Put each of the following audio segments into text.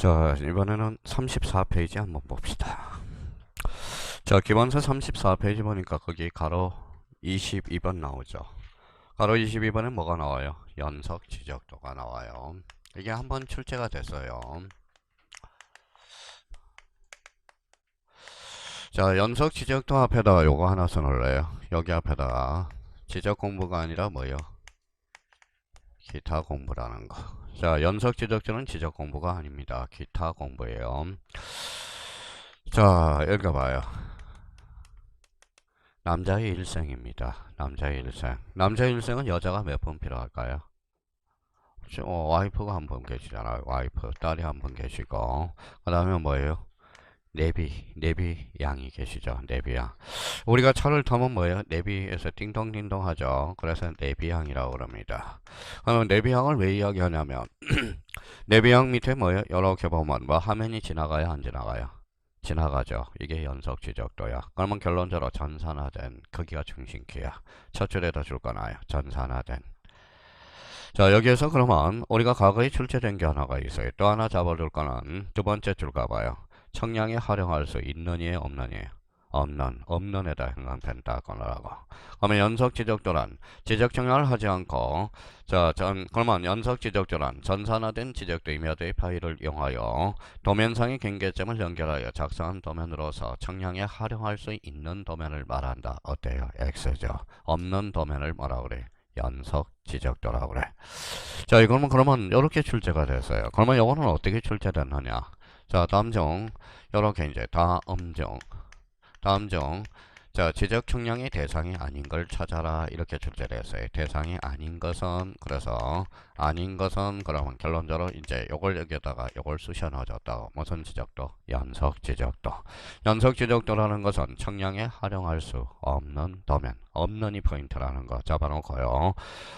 자, 이번에는 34페이지 한번 봅시다. 자, 기본서 34페이지 보니까 거기 가로 22번 나오죠. 가로 22번에 뭐가 나와요? 연속 지적도가 나와요. 이게 한번 출제가 됐어요. 자, 연속 지적도 앞에다가 요거 하나 써놓을래요. 여기 앞에다가 지적 공부가 아니라 뭐요? 기타 공부라는 거. 자, 연속 지적도는 지적 공부가 아닙니다. 기타 공부예요. 자, 읽어봐요. 남자의 일생입니다. 남자의 일생. 남자의 일생은 여자가 몇 분 필요할까요? 와이프가 한 분 계시잖아요. 와이프. 딸이 한 분 계시고. 그 다음에 뭐예요? 내비 양이 계시죠. 내비 양. 우리가 차를 타면 뭐예요? 내비에서 띵동띵동 하죠. 그래서 내비 양이라고 그럽니다. 그러면 내비 양을 왜 이야기하냐면, 내비 양 밑에 뭐예요? 이렇게 보면 뭐 화면이 지나가요? 안 지나가요? 지나가죠. 이게 연속 지적도야. 그러면 결론적으로 전산화된 거기가 중심키야. 첫 줄에다 줄 거나요? 전산화된. 자, 여기에서 그러면 우리가 과거에 출제된 게 하나가 있어요. 또 하나 잡아줄 거는 두 번째 줄 가봐요. 청량에 활용할 수 있느니에 없느니에 없는에다 해당된다 거라고. 그러면 연속 지적도란 지적 청량을 하지 않고 그러면 연속 지적도란 전산화된 지적도 임야도의 파일을 이용하여 도면상의 경계점을 연결하여 작성한 도면으로서 청량에 활용할 수 있는 도면을 말한다. 어때요? X죠. 없는 도면을 뭐라 그래? 연속 지적도라고 그래. 자, 이거는 그러면 이렇게 출제가 됐어요. 그러면 이거는 어떻게 출제됐느냐? 자, 다음 중 이렇게 이제 다음 중 자, 지적 측량의 대상이 아닌 걸 찾아라 이렇게 출제를 했어요. 대상이 아닌 것은 그러면 결론적으로 이제 요걸 여기다가 요걸 쑤셔 넣어줬다고. 무슨 지적도? 연속 지적도. 연속 지적도라는 것은 측량에 활용할 수 없는 도면, 없는이 포인트라는 거 잡아놓고요.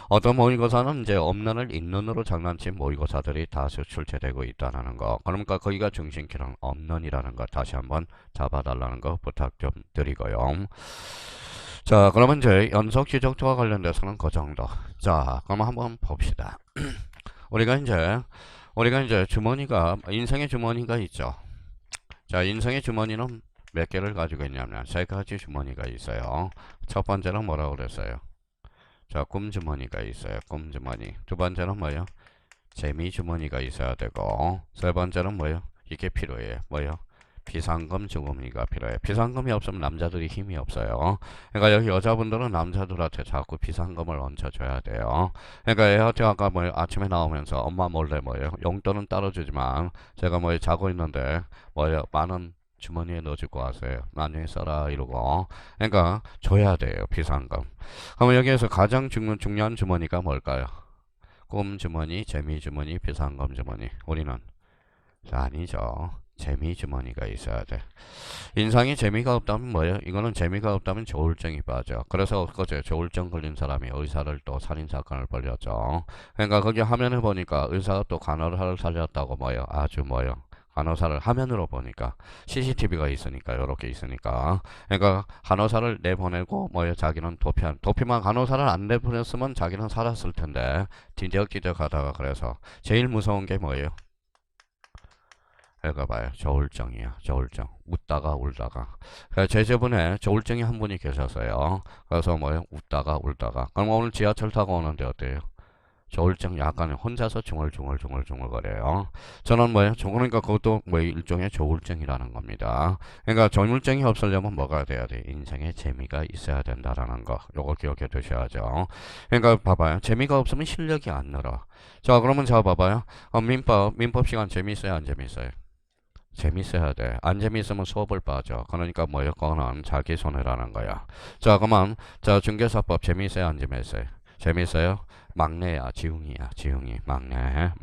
어떤 모의고사는 이제 없는을 있는으로 장난친 모의고사들이 다수 출제되고 있다는 거. 그러니까 거기가 중심키는 없는이라는 거 다시 한번 잡아달라는 거 부탁 좀 드리고요. 자, 그러면 이제 연속 지적도와 관련돼서는 그 정도. 자, 그럼 한번 봅시다. 우리가 이제 주머니가 인생의 주머니가 있죠. 자, 인생의 주머니는 몇 개를 가지고 있냐면 세 가지 주머니가 있어요. 첫 번째는 뭐라고 그랬어요? 자, 꿈주머니가 있어요. 꿈주머니. 두 번째는 뭐예요? 재미주머니가 있어야 되고, 세 번째는 뭐예요? 이게 필요해요. 뭐예요? 비상금 주머니가 필요해요. 비상금이 없으면 남자들이 힘이 없어요. 그러니까 여기 여자분들은 남자들한테 자꾸 비상금을 얹혀줘야 돼요. 그러니까 애한테 아까 뭐 아침에 나오면서 엄마 몰래 뭐예요? 용돈은 따로 주지만 제가 뭐 자고 있는데 뭐예요? 만원 주머니에 넣어주고 왔어요. 나중에 써라 이러고. 그러니까 줘야 돼요. 비상금. 그러면 여기에서 가장 중요한 주머니가 뭘까요? 꿈 주머니, 재미 주머니, 비상금 주머니. 우리는 아니죠. 재미 주머니가 있어야 돼. 인상이 재미가 없다면 뭐예요? 이거는 재미가 없다면 조울증이 빠져. 그래서 엊그제 조울증 걸린 사람이 의사를 또 살인사건을 벌였죠. 그러니까 거기 화면을 보니까 의사가 또 간호사를 살렸다고 뭐예요? 아주 뭐예요? 간호사를 화면으로 보니까 CCTV가 있으니까 이렇게 있으니까 그러니까 간호사를 내보내고 뭐예요? 자기는 도피만 간호사를 안 내보냈으면 자기는 살았을 텐데 뒤적뒤적 하다가 그래서 제일 무서운 게 뭐예요? 읽어봐요. 조울증이야. 조울증. 웃다가 울다가. 제주분에 조울증이 한 분이 계셨어요. 그래서 뭐예요? 웃다가 울다가. 그럼 오늘 지하철 타고 오는데 어때요? 조울증 약간 혼자서 중얼중얼 거려요. 저는 뭐예요? 그러니까 그것도 뭐 일종의 조울증이라는 겁니다. 그러니까 조울증이 없으려면 뭐가 돼야 돼? 인생에 재미가 있어야 된다라는 거. 요거 기억해 두셔야죠. 그러니까 봐봐요. 재미가 없으면 실력이 안 늘어. 자, 그러면 자 봐봐요. 민법 시간 재미있어요? 안 재미있어요? 재밌어야 돼. 안 재밌으면 수업을 빠져. 그러니까 뭐예요? 그거는 자기 손해라는 거야. 자, 그러면 자 중개사법 재밌어요? 안 재밌어요? 재밌어요? 막내야, 지웅이 막내요.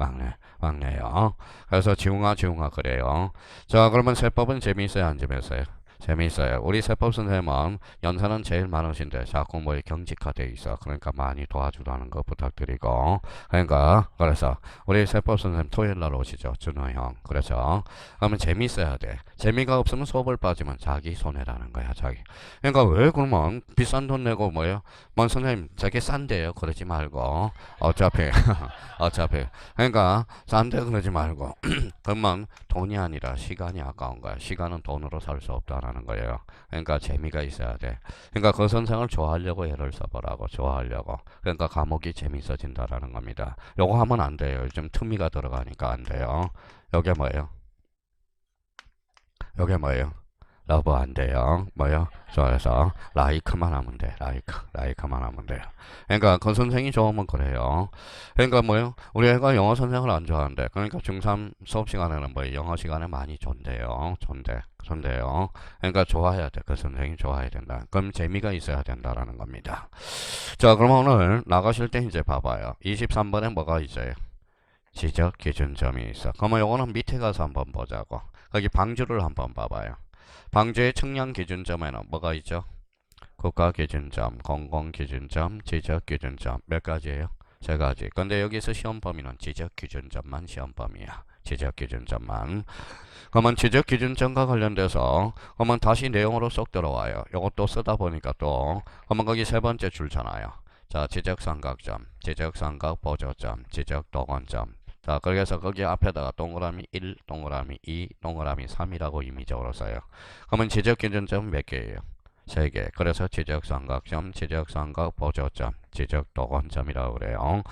그래서 지웅아 그래요. 자, 그러면 세법은 재밌어요? 안 재밌어요? 재미있어요. 우리 세법 선생님은 연세는 제일 많으신데 자꾸 뭐 경직화돼 있어. 그러니까 많이 도와주라는 거 부탁드리고. 그러니까 그래서 우리 세법 선생님 토요일 날 오시죠. 준호 형. 그래서 그러면 재미있어야 돼. 재미가 없으면 수업을 빠지면 자기 손해라는 거야. 자기. 그러니까 왜 그러면 비싼 돈 내고 뭐예요? 뭐 선생님 저게 싼데요. 그러지 말고 어차피 어차피 그러니까 싼데 그러지 말고 그러면 돈이 아니라 시간이 아까운 거야. 시간은 돈으로 살 수 없다라는 거예요. 그러니까 재미가 있어야 돼. 그러니까 그 선생을 좋아하려고 애를 써보라고. 좋아하려고. 그러니까 과목이 재밌어진다라는 겁니다. 요거 하면 안 돼요. 요즘 투미가 들어가니까 안 돼요. 요게 뭐예요? 요게 뭐예요? 러브 안 돼요. 뭐요? 그래서 라이크만 하면 돼. 라이크만 하면 돼요. 그러니까 그 선생이 좋으면 그래요. 그러니까 뭐요? 우리 애가 영어 선생을 안 좋아하는데, 그러니까 중3 수업 시간에는 뭐 영어 시간에 많이 존대요. 존대요. 그러니까 좋아해야 돼. 그 선생이 좋아해야 된다. 그럼 재미가 있어야 된다라는 겁니다. 자, 그럼 오늘 나가실 때 이제 봐봐요. 23번에 뭐가 있어요? 지적 기준점이 있어. 그러면 요거는 밑에 가서 한번 보자고. 거기 방주를 한번 봐봐요. 방주의 측량 기준점에는 뭐가 있죠? 국가 기준점, 공공 기준점, 지적 기준점 몇 가지예요? 세 가지. 근데 여기서 시험 범위는 지적 기준점만 시험 범위야. 지적 기준점만. 그러면 지적 기준점과 관련돼서 그러면 다시 내용으로 쏙 들어와요. 요것도 쓰다 보니까 또 그러면 거기 세 번째 줄잖아요. 자, 지적 삼각점, 지적 삼각 보조점, 지적 도건점. 자, 그래서 거기 앞에다가 동그라미 1, 동그라미 2, 동그라미 3이라고 임의적으로 써요. 그러면 지적 기준점 몇 개예요? 3개. 그래서 지적 삼각점, 지적 삼각 보조점, 지적 도건점이라고 그래요.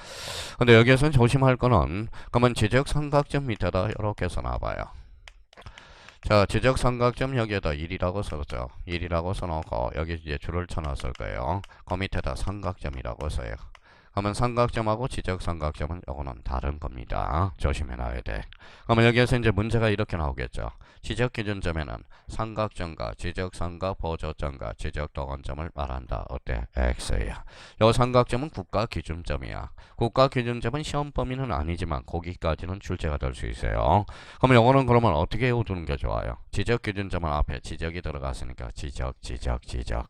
근데 여기에서 조심할 거는 그러면 지적 삼각점 밑에다 이렇게 써놔봐요. 자, 지적 삼각점 여기에다 1이라고 써죠. 1이라고 써놓고 여기 이제 줄을 쳐놨을 거예요. 그 밑에다 삼각점이라고 써요. 그러면 삼각점하고 지적 삼각점은 요거는 다른 겁니다. 조심해 놔야 돼. 그러면 여기에서 이제 문제가 이렇게 나오겠죠. 지적 기준점에는 삼각점과 지적 삼각 보조점과 지적 도건점을 말한다. 어때? X야. 요 삼각점은 국가 기준점이야. 국가 기준점은 시험 범위는 아니지만 거기까지는 출제가 될 수 있어요. 그러면 요거는 그러면 어떻게 외워두는 게 좋아요? 지적 기준점은 앞에 지적이 들어갔으니까 지적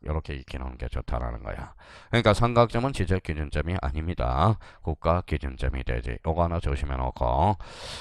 이렇게 익히는 게 좋다라는 거야. 그러니까 삼각점은 지적 기준점이 아닙니다. 국가 기준점이 되지. 요거 하나 조심해 놓고.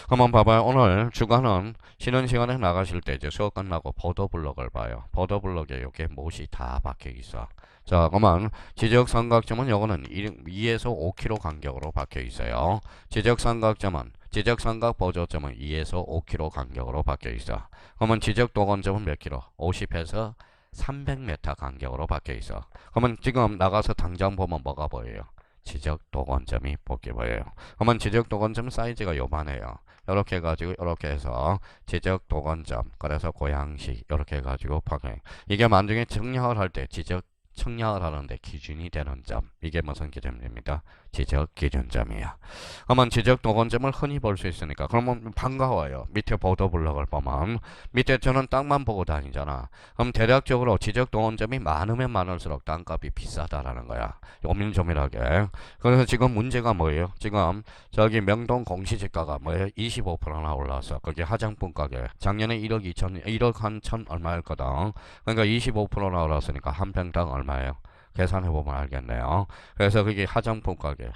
한번 봐봐요. 오늘 주간은 쉬는 시간에 나가실 때 이제 수업 끝나고 보도블록을 봐요. 보도블록에 요게 못이 다 박혀 있어. 자, 그러면 지적 삼각점은 요거는 2에서 5km 간격으로 박혀 있어요. 지적 삼각점은 지적 삼각 보조점은 2에서 5km 간격으로 박혀 있어. 그러면 지적 도건점은 몇 킬로? 50에서 300m 간격으로 박혀 있어. 그러면 지금 나가서 당장 보면 뭐가 보여요? 지적 도건점이 보게 보여요. 그러면 지적 도건점 사이즈가 요만해요. 이렇게 해가지고 이렇게 해서 지적 도건점, 그래서 고양시 이렇게 해가지고 박혀요. 이게 만약에 측량을 할 때 지적 측량을 하는데 기준이 되는 점, 이게 무슨 기준입니다? 지적 기준점이야. 그러면 지적 도건점을 흔히 볼 수 있으니까 그러면 반가워요. 밑에 보도블록을 보면 밑에 저는 땅만 보고 다니잖아. 그럼 대략적으로 지적 도건점이 많으면 많을수록 땅값이 비싸다라는 거야. 오밀조밀하게. 그래서 지금 문제가 뭐예요? 지금 저기 명동 공시지가가 뭐예요? 25%나 올라왔어. 거기 화장품 가게 작년에 1억 2천 1억 한 천 얼마였거든. 그러니까 25%나 올랐으니까 한 평당 얼마예요? 계산해보면 알겠네요. 그래서 그게 화장품 가게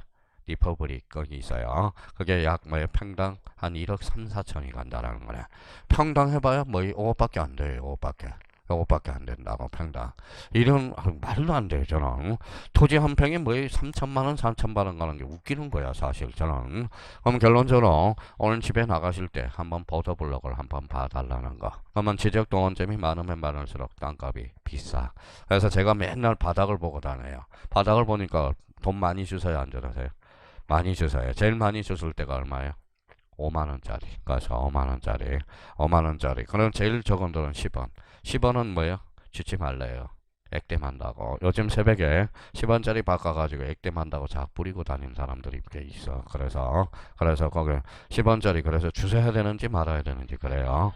리퍼블릭 거기 있어요. 그게 약 뭐예요? 평당 한 1억 3, 4천이 간다라는 거네. 평당 해봐야 뭐 5억밖에 안 돼요. 5억밖에. 5억밖에 안 된다고 평당. 이런 말도 안 돼요. 저는 토지 한 평에 뭐 3천만 원, 4천만 원 가는 게 웃기는 거야 사실 저는. 그럼 결론적으로 오늘 집에 나가실 때 한번 보도블록을 한번 봐달라는 거. 그러면 지적 동원점이 많으면 많을수록 땅값이 비싸. 그래서 제가 맨날 바닥을 보고 다녀요. 바닥을 보니까 돈 많이 주세요, 안 주세요? 많이 주세요. 제일 많이 줬을 때가 얼마예요? 5만원짜리. 그래서 5만원짜리. 5만원짜리. 그럼 제일 적은 돈은 10원. 10원은 뭐예요? 주지 말래요. 액땜한다고. 요즘 새벽에 10원짜리 바꿔가지고 액땜한다고 작 부리고 다니는 사람들이 꽤 있어. 그래서 거기 10원짜리 그래서 주셔야 되는지 말아야 되는지 그래요.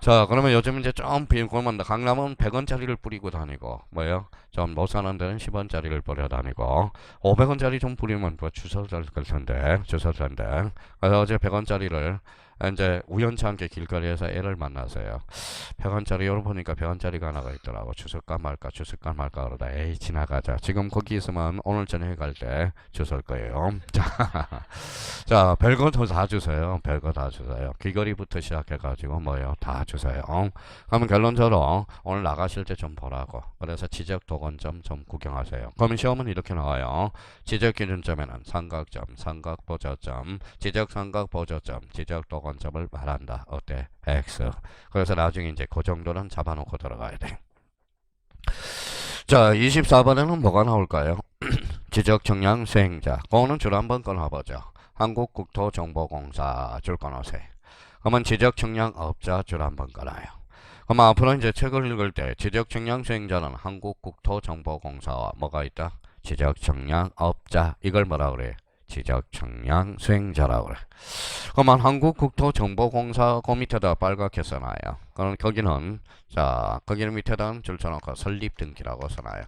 자, 그러면 요즘 이제 좀 그러면 강남은 100원짜리를 뿌리고 다니고 뭐예요? 좀 못 사는 데는 10원짜리를 뿌려 다니고 500원짜리 좀 뿌리면 뭐 주워 될 텐데. 그래서 어제 100원짜리를 이제 우연치 않게 길거리에서 애를 만나서요. 100원짜리 보니까 100원짜리가 하나가 있더라고. 주술까 말까 주술까 말까 그러다 에이 지나가자. 지금 거기 있으면 오늘 저녁에 갈 때 주술 거예요. 자, 별거 다 주세요. 별거 다 주세요. 귀걸이부터 시작해가지고 뭐요 다 주세요. 그러면 결론적으로 오늘 나가실 때 좀 보라고. 그래서 지적 도건점 좀 구경하세요. 그러면 시험은 이렇게 나와요. 지적 기준점에는 삼각점, 삼각 보조점, 지적 삼각 보조점, 지적 도건점을 말한다. 어때? X. 그래서 나중에 이제 그 정도는 잡아놓고 들어가야 돼. 자, 24번에는 뭐가 나올까요? 지적 청량 수행자. 그거는 줄 한번 끊어보죠. 한국국토정보공사 줄 끊으세요. 그러면 지적 청량 업자 줄 한번 끊어요. 그럼 앞으로 이제 책을 읽을 때 지적 청량 수행자는 한국국토정보공사와 뭐가 있다? 지적 청량 업자. 이걸 뭐라 그래? 지적 청량 수행자라고 그래. 그러면 한국국토정보공사 그 밑에다 빨갛게 써놔요. 그럼 거기는 자 거기는 밑에다 줄 쳐놓고 설립등기라고 써놔요.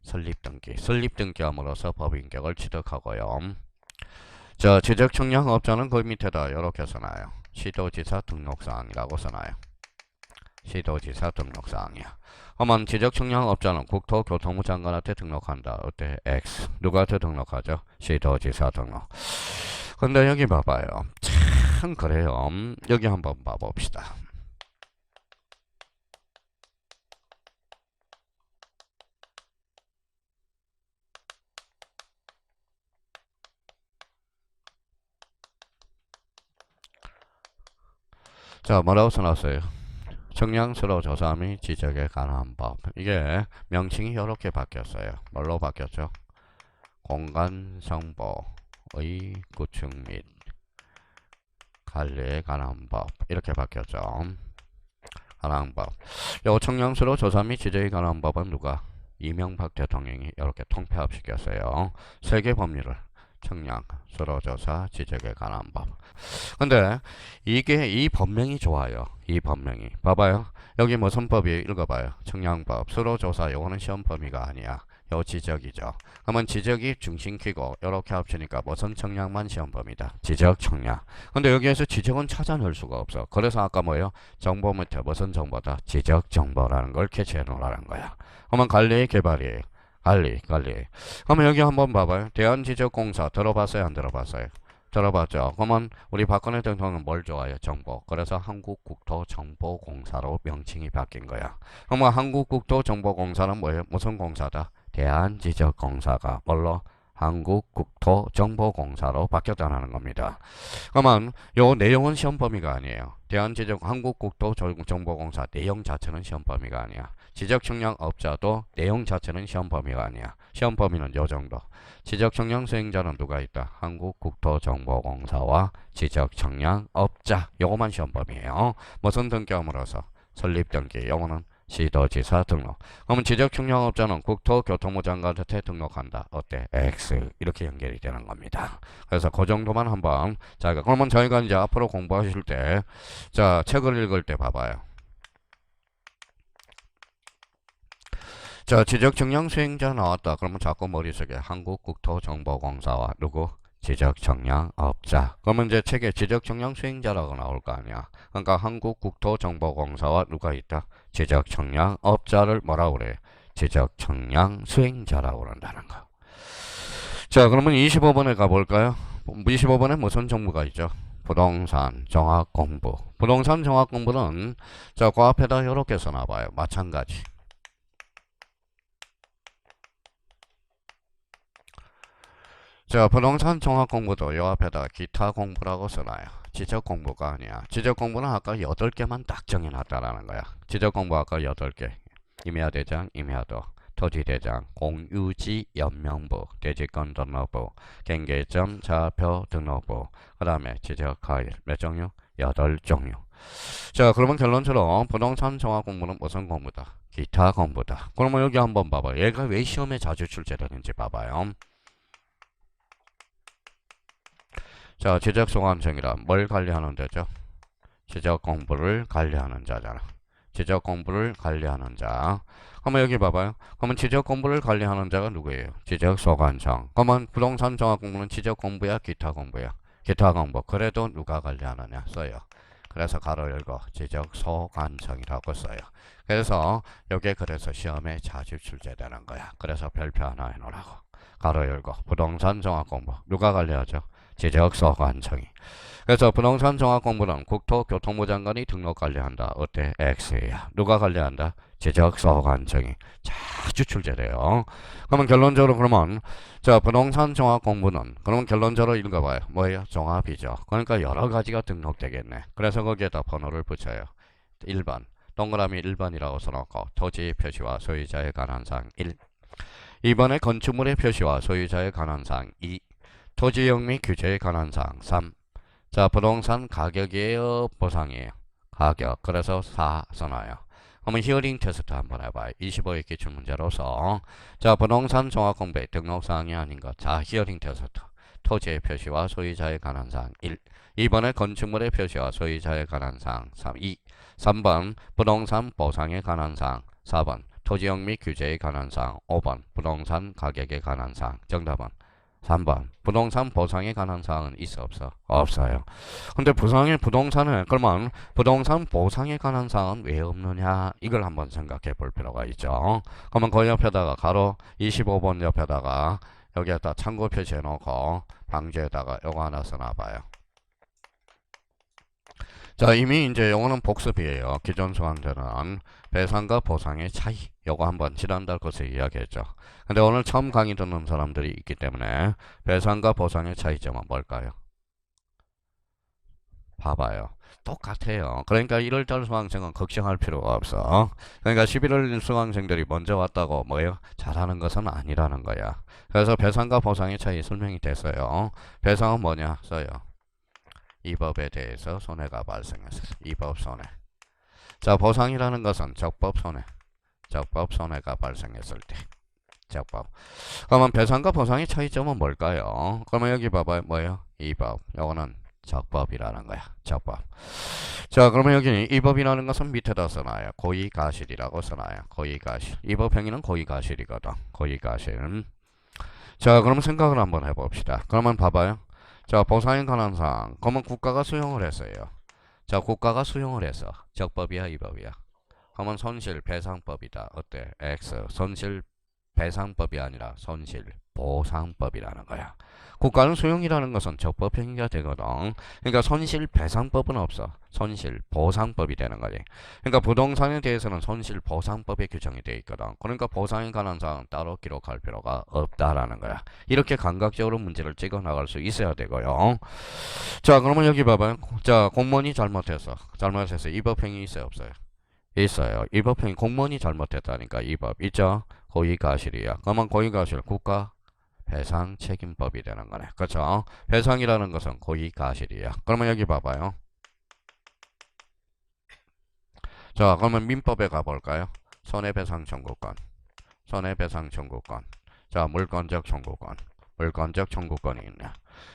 설립등기. 설립등기함으로써 법인격을 취득하고요. 자 지적 청량 업자는 그 밑에다 이렇게 써놔요. 시도지사 등록사항이라고 써놔요. 시도지사 등록사항이야. 그러면 지적 청량 업자는 국토교통부 장관한테 등록한다. 어때? X. 누구한테 등록하죠? 시도지사 등록. 근데 여기 봐봐요. 참 그래요. 여기 한번 봐봅시다. 자 뭐라고 써놨어요? 청량수로 조사 및 지적에 관한 법. 이게 명칭이 이렇게 바뀌었어요. 뭘로 바뀌었죠? 공간정보의 구축 및 관리에 관한 법. 이렇게 바뀌었죠. 관한 법. 요 청량수로 조사 및 지적에 관한 법은 누가? 이명박 대통령이 이렇게 통폐합시켰어요. 세계 법률을 청량, 수로조사, 지적에 관한 법. 근데 이게 이 법명이 좋아요. 이 법명이. 봐봐요. 여기 무슨 법이 읽어봐요. 청량법, 수로조사 요거는 시험 범위가 아니야. 요 지적이죠. 그러면 지적이 중심키고 이렇게 합치니까 무슨 청량만 시험 범위다. 지적 청량. 근데 여기에서 지적은 찾아낼 수가 없어. 그래서 아까 뭐예요? 정보 밑에 무슨 정보다? 지적 정보라는 걸 캐치해 놓으라는 거야. 그러면 관리 개발이에요. 관리. 그러면 여기 한번 봐봐요. 대한지적공사 들어봤어요? 안 들어봤어요? 들어봤죠. 그러면 우리 박근혜 대통령은 뭘 좋아해요? 정보. 그래서 한국국토정보공사로 명칭이 바뀐 거야. 그러면 한국국토정보공사는 뭐예요? 무슨 공사다? 대한지적공사가 뭘로? 한국국토정보공사로 바뀌었다는 겁니다. 그러면 요 내용은 시험 범위가 아니에요. 대한지적 한국국토정보공사 내용 자체는 시험 범위가 아니야. 지적 청량 업자도 내용 자체는 시험 범위가 아니야. 시험 범위는 요 정도. 지적 청량 수행자는 누가 있다? 한국국토정보공사와 지적 청량 업자. 요거만 시험 범위예요. 무슨 등기함으로써? 설립 등기. 요거는 시도지사 등록. 그러면 지적 청량업자는 국토교통부 장관한테 등록한다. 어때? X. 이렇게 연결이 되는 겁니다. 그래서 그 정도만 한번. 자, 그러면 저희가 이제 앞으로 공부하실 때, 자, 책을 읽을 때 봐봐요. 자, 지적 청량 수행자 나왔다. 그러면 자꾸 머릿속에 한국국토정보공사와 누구? 지적 청량 업자. 그러면 이제 책에 지적 청량 수행자라고 나올 거 아니야. 그러니까 한국국토정보공사와 누가 있다? 지적 청량 업자를 뭐라고 그래? 지적 청량 수행자라고 그런다는 거. 자, 그러면 25번에 가볼까요? 25번에 무슨 정보가 있죠? 부동산 종합공부. 부동산 종합공부는 자, 그 앞에다 이렇게 써놔봐요. 마찬가지. 자, 부동산 종합공부도 요 앞에다 기타 공부라고 써놔요. 지적 공부가 아니야. 지적 공부는 아까 8개만 딱 정해놨다라는 거야. 지적 공부 아까 8개. 임야대장, 임야도, 토지대장, 공유지 연명부, 대지권 등록부, 경계점, 좌표 등록부, 그 다음에 지적하일 몇 종류? 8종류. 자, 그러면 결론처럼 부동산 종합공부는 무슨 공부다? 기타 공부다. 그러면 여기 한번 봐봐요. 얘가 왜 시험에 자주 출제되는지 봐봐요. 자, 지적소관청이란 뭘 관리하는 데죠? 지적 공부를 관리하는 자잖아. 지적 공부를 관리하는 자. 그러면 여기 봐봐요. 그러면 지적 공부를 관리하는 자가 누구예요? 지적소관청. 그러면 부동산 종합공부는 지적 공부야, 기타 공부야? 기타 공부. 그래도 누가 관리하느냐 써요. 그래서 가로 열고 지적 소관청이라고 써요. 그래서 요게 그래서 시험에 자주 출제되는 거야. 그래서 별표 하나 해놓으라고. 가로 열고 부동산 종합 공부. 누가 관리하죠? 지적 소관청이. 그래서 부동산 종합 공부는 국토교통부 장관이 등록 관리한다. 어때? X야. 누가 관리한다? 지적 소관청이. 자주 출제돼요. 그러면 결론적으로 그러면 자 부동산 종합 공부는 그러면 결론적으로 읽어봐요. 뭐예요? 종합이죠. 그러니까 여러 가지가 등록되겠네. 그래서 거기에다 번호를 붙여요. 1번 동그라미 1번이라고 써놓고 토지 표시와 소유자에 관한 사항 1. 2번에 건축물의 표시와 소유자에 관한 사항 2. 토지용 및 규제에 관한 사항 3. 자 부동산 가격이에요? 보상이에요? 가격. 그래서 4 써놔요. 그러면 히어링 테스트 한번 해봐요. 25일 기출문제로서 자 부동산 종합공부의 등록사항이 아닌 것. 자 히어링 테스트. 토지의 표시와 소유자에 관한 사항 1. 2번에 건축물의 표시와 소유자에 관한 사항 2. 3번 부동산 보상에 관한 사항. 4번 토지용 및 규제에 관한 사항. 5번 부동산 가격에 관한 사항. 정답은 3번 부동산 보상에 관한 사항은 있어 없어? 없어요. 근데 부동산은 그러면 부동산 보상에 관한 사항은 왜 없느냐 이걸 한번 생각해 볼 필요가 있죠. 그러면 그 옆에다가 가로 25번 옆에다가 여기에다 참고 표시해 놓고 방지에다가 요거 하나 써놔봐요. 자 이미 이제 요거는 복습이에요. 기존 수강자는 배상과 보상의 차이 요거 한번 지난달 것을 이야기했죠. 근데 오늘 처음 강의 듣는 사람들이 있기 때문에 배상과 보상의 차이점은 뭘까요? 봐봐요. 똑같아요. 그러니까 1월달 수강생은 걱정할 필요가 없어. 그러니까 11월 수강생들이 먼저 왔다고 뭐예요? 잘하는 것은 아니라는 거야. 그래서 배상과 보상의 차이 설명이 됐어요. 배상은 뭐냐 써요. 이 법에 대해서 손해가 발생했어요. 이 법 손해. 자 보상이라는 것은 적법 손해. 적법 손해가 발생했을 때. 적법. 그러면 배상과 보상의 차이점은 뭘까요? 그러면 여기 봐봐요. 뭐예요? 이 법. 요거는 적법이라는 거야. 적법. 자 그러면 여기 이 법이라는 것은 밑에다 써놔요. 고의가실이라고 써놔요. 고의가실. 이 법 행위는 고의가실이거든. 고의가실. 자 그러면 생각을 한번 해봅시다. 그러면 봐봐요. 자 보상에 관한 사항. 그러면 국가가 수용을 했어요. 자 국가가 수용을 했어. 적법이야 이 법이야? 그러면 손실배상법이다. 어때? X. 손실배상법이 아니라 손실보상법이라는 거야. 국가는 수용이라는 것은 적법행위가 되거든. 그러니까 손실배상법은 없어. 손실보상법이 되는 거지. 그러니까 부동산에 대해서는 손실보상법에 규정이 되어 있거든. 그러니까 보상에 관한 사항은 따로 기록할 필요가 없다라는 거야. 이렇게 감각적으로 문제를 찍어 나갈 수 있어야 되고요. 자 그러면 여기 봐봐요. 자 공무원이 잘못해서 이 법행위 있어요 없어요? 있어요. 이 법행위 공무원이 잘못했다니까 이 법 있죠? 고의가실이야. 그러면 고의가실 국가 배상책임법이 되는 거네. 그렇죠? 배상이라는 것은 고의가실이야. 그러면 여기 봐봐요. 자 그러면 민법에 가볼까요? 손해배상 청구권. 손해배상 청구권. 자 물권적 청구권. 물권적 청구권이 있네.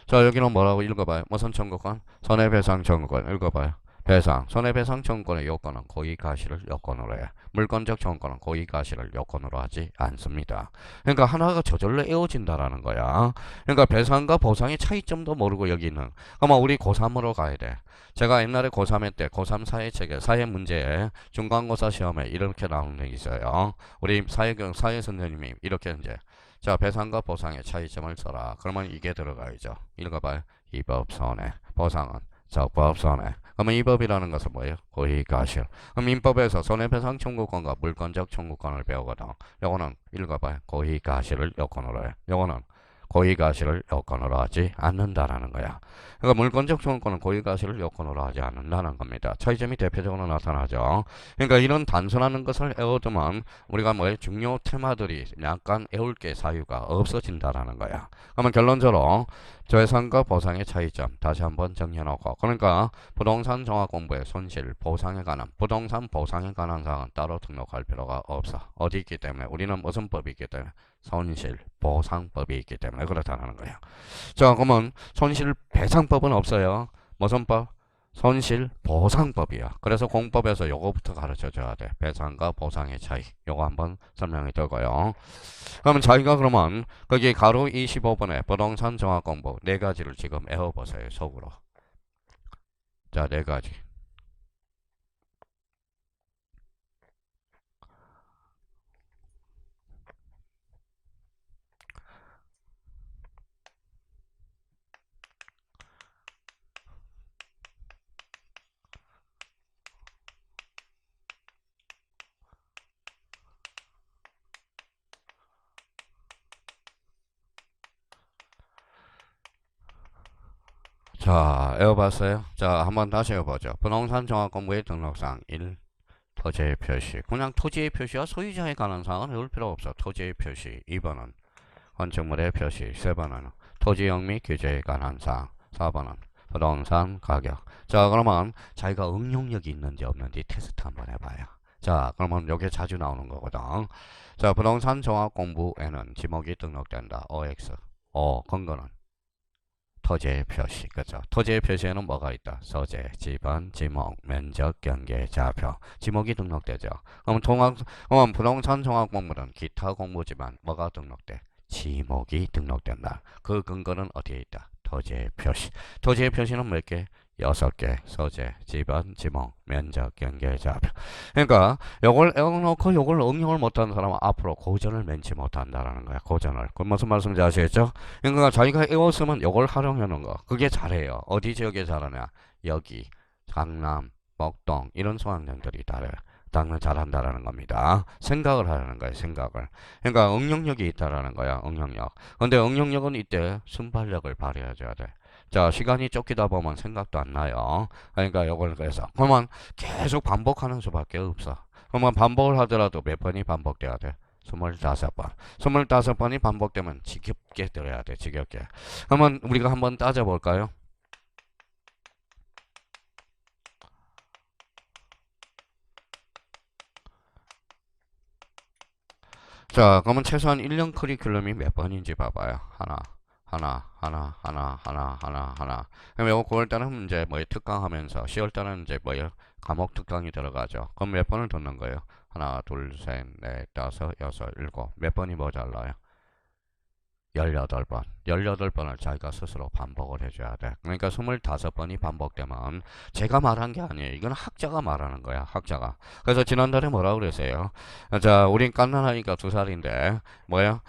자 여기는 뭐라고 읽어봐요? 무슨 청구권? 손해배상 청구권 읽어봐요. 배상, 손해배상 청구권의 요건은 고의가실을 요건으로 해. 물권적 청구권은 고의가실을 요건으로 하지 않습니다. 그러니까 하나가 저절로 에워진다라는 거야. 그러니까 배상과 보상의 차이점도 모르고 여기는. 그러면 우리 고3으로 가야 돼. 제가 옛날에 고3회 때 고3 사회책에 사회 문제에 중간고사 시험에 이렇게 나오는 게 있어요. 우리 사회 선생님이 이렇게 이제 자 배상과 보상의 차이점을 써라. 그러면 이게 들어가야죠. 읽어봐요. 이 법 손해, 보상은 적법 손해. 그러면 이 법이라는 것은 뭐예요? 고의가실. 그럼 민법에서 손해배상 청구권과 물권적 청구권을 배우거든. 요거는 읽어봐요. 고의가실을 요건으로 해. 요거는 고의가실을 요건으로 하지 않는다라는 거야. 그러니까 물권적 청구권은 고의가실을 요건으로 하지 않는다는 겁니다. 차이점이 대표적으로 나타나죠. 그러니까 이런 단순한 것을 외워두면 우리가 뭐예요? 중요 테마들이 약간 외울 게 사유가 없어진다라는 거야. 그러면 결론적으로 배상과 보상의 차이점 다시 한번 정리해놓고 그러니까 부동산 종합 공부의 손실 보상에 관한 부동산 보상에 관한 사항은 따로 등록할 필요가 없어. 어디 있기 때문에 우리는 무슨 법이 있기 때문에 손실 보상법이 있기 때문에 그렇다는 거예요. 자 그러면 손실 배상법은 없어요. 무슨 법? 손실보상법이야. 그래서 공법에서 요거부터 가르쳐줘야 돼. 배상과 보상의 차이. 요거 한번 설명이 되고요. 그러면 자기가 그러면 거기 가로 25번에 부동산 정확 공부 네 가지를 지금 외워보세요. 속으로. 자, 네 가지. 자, 외워봤어요? 자, 한번 다시 해보죠. 부동산 정확 공부의 등록사항 1. 토지의 표시. 그냥 토지의 표시와 소유자에 관한 사항은 외울 필요 없어. 토지의 표시. 2번은 건축물의 표시. 3번은 토지용 및 규제에 관한 사항. 4번은 부동산 가격. 자, 그러면 자기가 응용력이 있는지 없는지 테스트 한번 해봐요. 자, 그러면 여기에 자주 나오는 거거든. 자, 부동산 정확 공부에는 지목이 등록된다. OX. 근거는 토지의 표시. 그죠? 토지의 표시에는 뭐가 있다? 소재, 지번, 지목, 면적, 경계, 좌표. 지목이 등록되죠. 그럼 부동산 종합 공부는 기타 공부지만 뭐가 등록돼? 지목이 등록된다. 그 근거는 어디에 있다? 토지의 표시. 토지의 표시는 몇 개? 6개. 소재, 지번, 지목, 면적, 경계, 좌표. 그러니까 요걸 외워놓고 요걸 응용을 못하는 사람은 앞으로 고전을 면치 못한다라는 거야. 고전을. 그 무슨 말씀인지 아시겠죠? 그러니까 자기가 외웠으면 요걸 활용하는 거. 그게 잘해요. 어디 지역에 잘하냐? 여기, 강남, 목동 이런 소학년들이 잘한다라는 겁니다. 생각을 하라는 거예요. 생각을. 그러니까 응용력이 있다라는 거야. 응용력. 근데 응용력은 이때 순발력을 발휘해줘야 돼. 자, 시간이 쫓기다 보면 생각도 안 나요. 그러니까 요걸 그래서 그러면 계속 반복하는 수밖에 없어. 그러면 반복을 하더라도 몇 번이 반복돼야 돼? 25번. 25번이 반복되면 지겹게 들어야 돼. 지겹게. 그러면 우리가 한번 따져볼까요? 자, 그러면 최소한 1년 커리큘럼이 몇 번인지 봐봐요. 하나. 그럼 요거 9월달은 문제 특강하면서 10월달은 이제 과목 특강이 들어가죠. 그럼 몇 번을 듣는 거예요? 하나, 둘, 셋, 넷, 다섯, 여섯, 일곱. 몇 번이 모자라요? 18번. 18번을 자기가 스스로 반복을 해줘야 돼. 그러니까 25번이 반복되면 제가 말한 게 아니에요. 이건 학자가 말하는 거야. 학자가. 그래서 지난달에 뭐라고 그랬어요? 자, 우린 갓난아이가 2살인데 뭐야?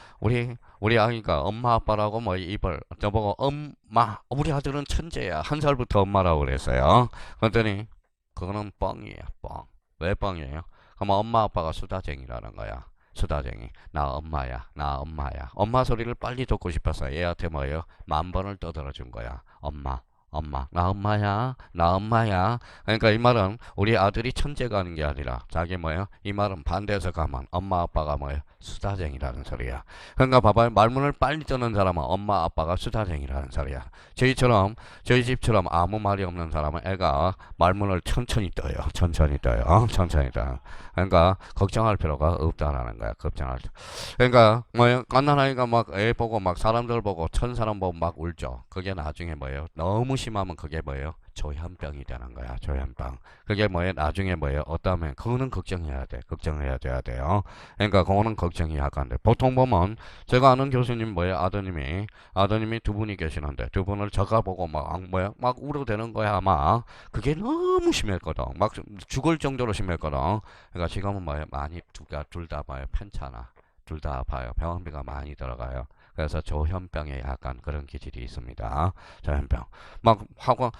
우리 아이가 엄마 아빠라고 입을 저보고 엄마 우리 아들은 천재야. 1살부터 엄마라고 그랬어요. 그랬더니 그거는 뻥이에요. 뻥. 왜 뻥이에요? 그럼 엄마 아빠가 수다쟁이라는 거야. 수다쟁이. 나 엄마야. 나 엄마야. 엄마 소리를 빨리 듣고 싶어서 얘한테 10,000번을 떠들어 준 거야. 엄마. 엄마. 나 엄마야. 나 엄마야. 그러니까 이 말은 우리 아들이 천재가 하는 게 아니라 자기 이 말은 반대해서 가면 엄마 아빠가 수다쟁이라는 소리야. 그러니까 봐봐요. 말문을 빨리 뜨는 사람은 엄마 아빠가 수다쟁이라는 소리야. 저희 집처럼 아무 말이 없는 사람은 애가 말문을 천천히 떠요. 천천히 떠요. 천천히 떠요. 그러니까 걱정할 필요가 없다라는 거야. 그러니까 갓난아이가 애 보고 사람들 보고 사람 보고 울죠. 그게 나중에 너무 심하면 그게 조현병이 되는 거야. 조현병. 그게 나중에 어떠면 그거는 걱정해야 돼. 걱정해야 돼요. 그러니까 그거는 걱정이 약한데 보통 보면 제가 아는 교수님 아드님이 두 분이 계시는데 두 분을 저가 보고 막 울어대는 거야. 아마 그게 너무 심했거든. 막 죽을 정도로 심했거든. 그러니까 지금은 많이 둘 다 편찮아. 둘 다 아파요. 병원비가 많이 들어가요. 그래서 조현병에 약간 그런 기질이 있습니다. 조현병.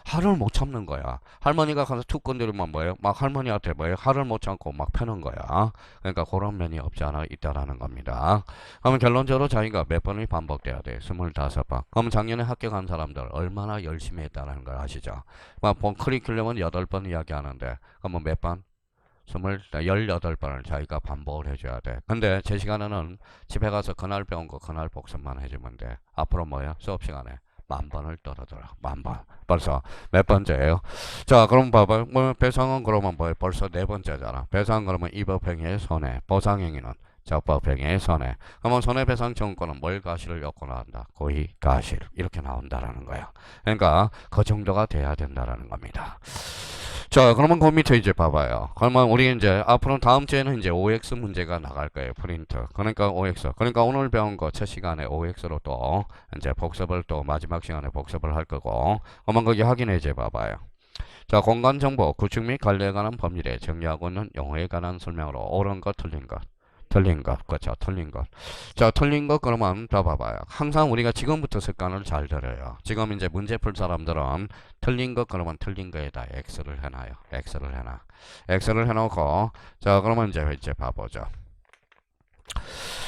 하루를 못 참는 거야. 할머니가 가서 툭 건드리면 할머니한테 하루를 못 참고 펴는 거야. 그러니까 그런 면이 없지 않아 있다라는 겁니다. 그러면 결론적으로 자기가 몇 번이 반복돼야 돼? 25번. 그럼 작년에 합격한 사람들 얼마나 열심히 했다라는 걸 아시죠? 본 커리큘럼은 8번 이야기하는데 그러면 몇 번? 18번을 자기가 반복을 해줘야 돼. 근데 제 시간에는 집에 가서 그날 배운 거 그날 복습만 해주면 돼. 앞으로 수업 시간에 10,000번을 떨어들어. 10,000번. 벌써 몇 번째예요? 자, 그럼 봐봐요. 배상은 그러면 벌써 4번째잖아. 배상 그러면 위법행위의 손해. 보상행위는 적법행위의 손해. 그러면 손해배상 청구권은 뭘 가시를 엮고 나온다. 고의 가실 이렇게 나온다라는 거야. 그러니까 그 정도가 돼야 된다라는 겁니다. 자, 그러면 그 밑에 이제 봐봐요. 그러면 우리 이제 앞으로 다음 주에는 이제 OX 문제가 나갈 거예요. 프린트. 그러니까 OX. 그러니까 오늘 배운 거 첫 시간에 OX로 또 이제 복습을 또 마지막 시간에 복습을 할 거고. 그러면 거기 확인해 줘 봐봐요. 자, 공간정보, 구축 및 관리에 관한 법률에 정리하고 있는 용어에 관한 설명으로 옳은 것, 틀린 것. 틀린 것, 그렇죠. 틀린 것. 자, 틀린 것 그러면 더 봐봐요. 항상 우리가 지금부터 습관을 잘 들어요. 지금 이제 문제 풀 사람들은 틀린 것 그러면 틀린 거에다 X를 해놔요. X를 해놔. X를 해놓고 자, 그러면 이제 봐보죠.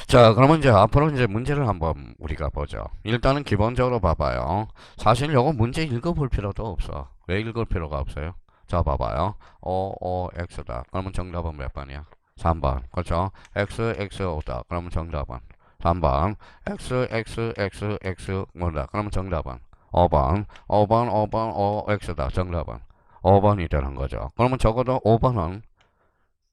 자, 그러면 이제 앞으로 이제 문제를 한번 우리가 보죠. 일단은 기본적으로 봐봐요. 사실 요거 문제 읽어볼 필요도 없어. 왜 읽을 필요가 없어요? 자, 봐봐요. X다. 그러면 정답은 몇 번이야? 3번. 그렇죠? X, O다. 그러면 정답은 3번. X 뭐다? 그러면 정답은 5번. 5번, X다. 정답은 5번이 되는 거죠. 그러면 적어도 5번은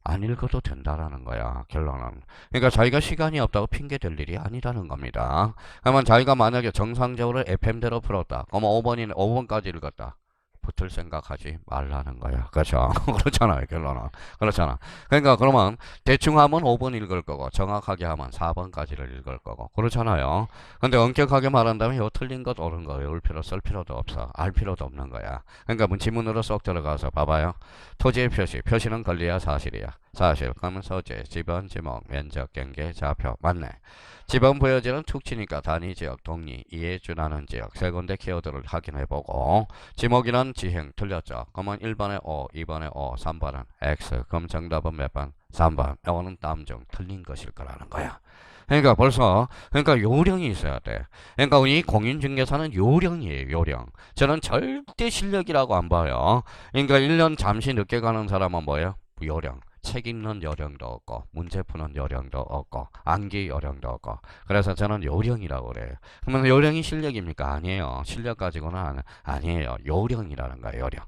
안 읽어도 된다라는 거야, 결론은. 그러니까 자기가 시간이 없다고 핑계 댈 일이 아니라는 겁니다. 그러면 자기가 만약에 정상적으로 FM대로 풀었다. 그러면 5번까지 읽었다. 붙을 생각하지 말라는 거야. 그렇죠? 그렇잖아요, 결론은. 그렇잖아. 그러니까 그러면 대충 하면 5번 읽을 거고 정확하게 하면 4번까지를 읽을 거고 그렇잖아요. 근데 엄격하게 말한다면 이거 틀린 것 옳은 거 외울 필요 쓸 필요도 없어. 알 필요도 없는 거야. 그러니까 지문으로 쏙 들어가서 봐봐요. 토지의 표시는 권리야 사실이야. 사실. 그러면 소재, 지번, 지목, 면적, 경계, 좌표. 맞네. 지번 부여지는 툭치니까 단위 지역, 동리, 이에 준하는 지역 세 군데 키워드를 확인해보고 지목이란 지행 틀렸죠. 그러면 1번에 O, 2번에 O, 3번은 X. 그럼 정답은 몇 번? 3번. 이거는 다음 중 틀린 것일 거라는 거야. 그러니까 벌써 요령이 있어야 돼. 그러니까 이 공인중개사는 요령이에요. 요령. 저는 절대 실력이라고 안 봐요. 그러니까 1년 잠시 늦게 가는 사람은 뭐예요? 요령. 책 읽는 요령도 없고 문제 푸는 요령도 없고 암기 요령도 없고 그래서 저는 요령이라고 그래요. 그러면 요령이 실력입니까? 아니에요. 실력 가지고는 아니에요. 요령이라는 거예요. 요령.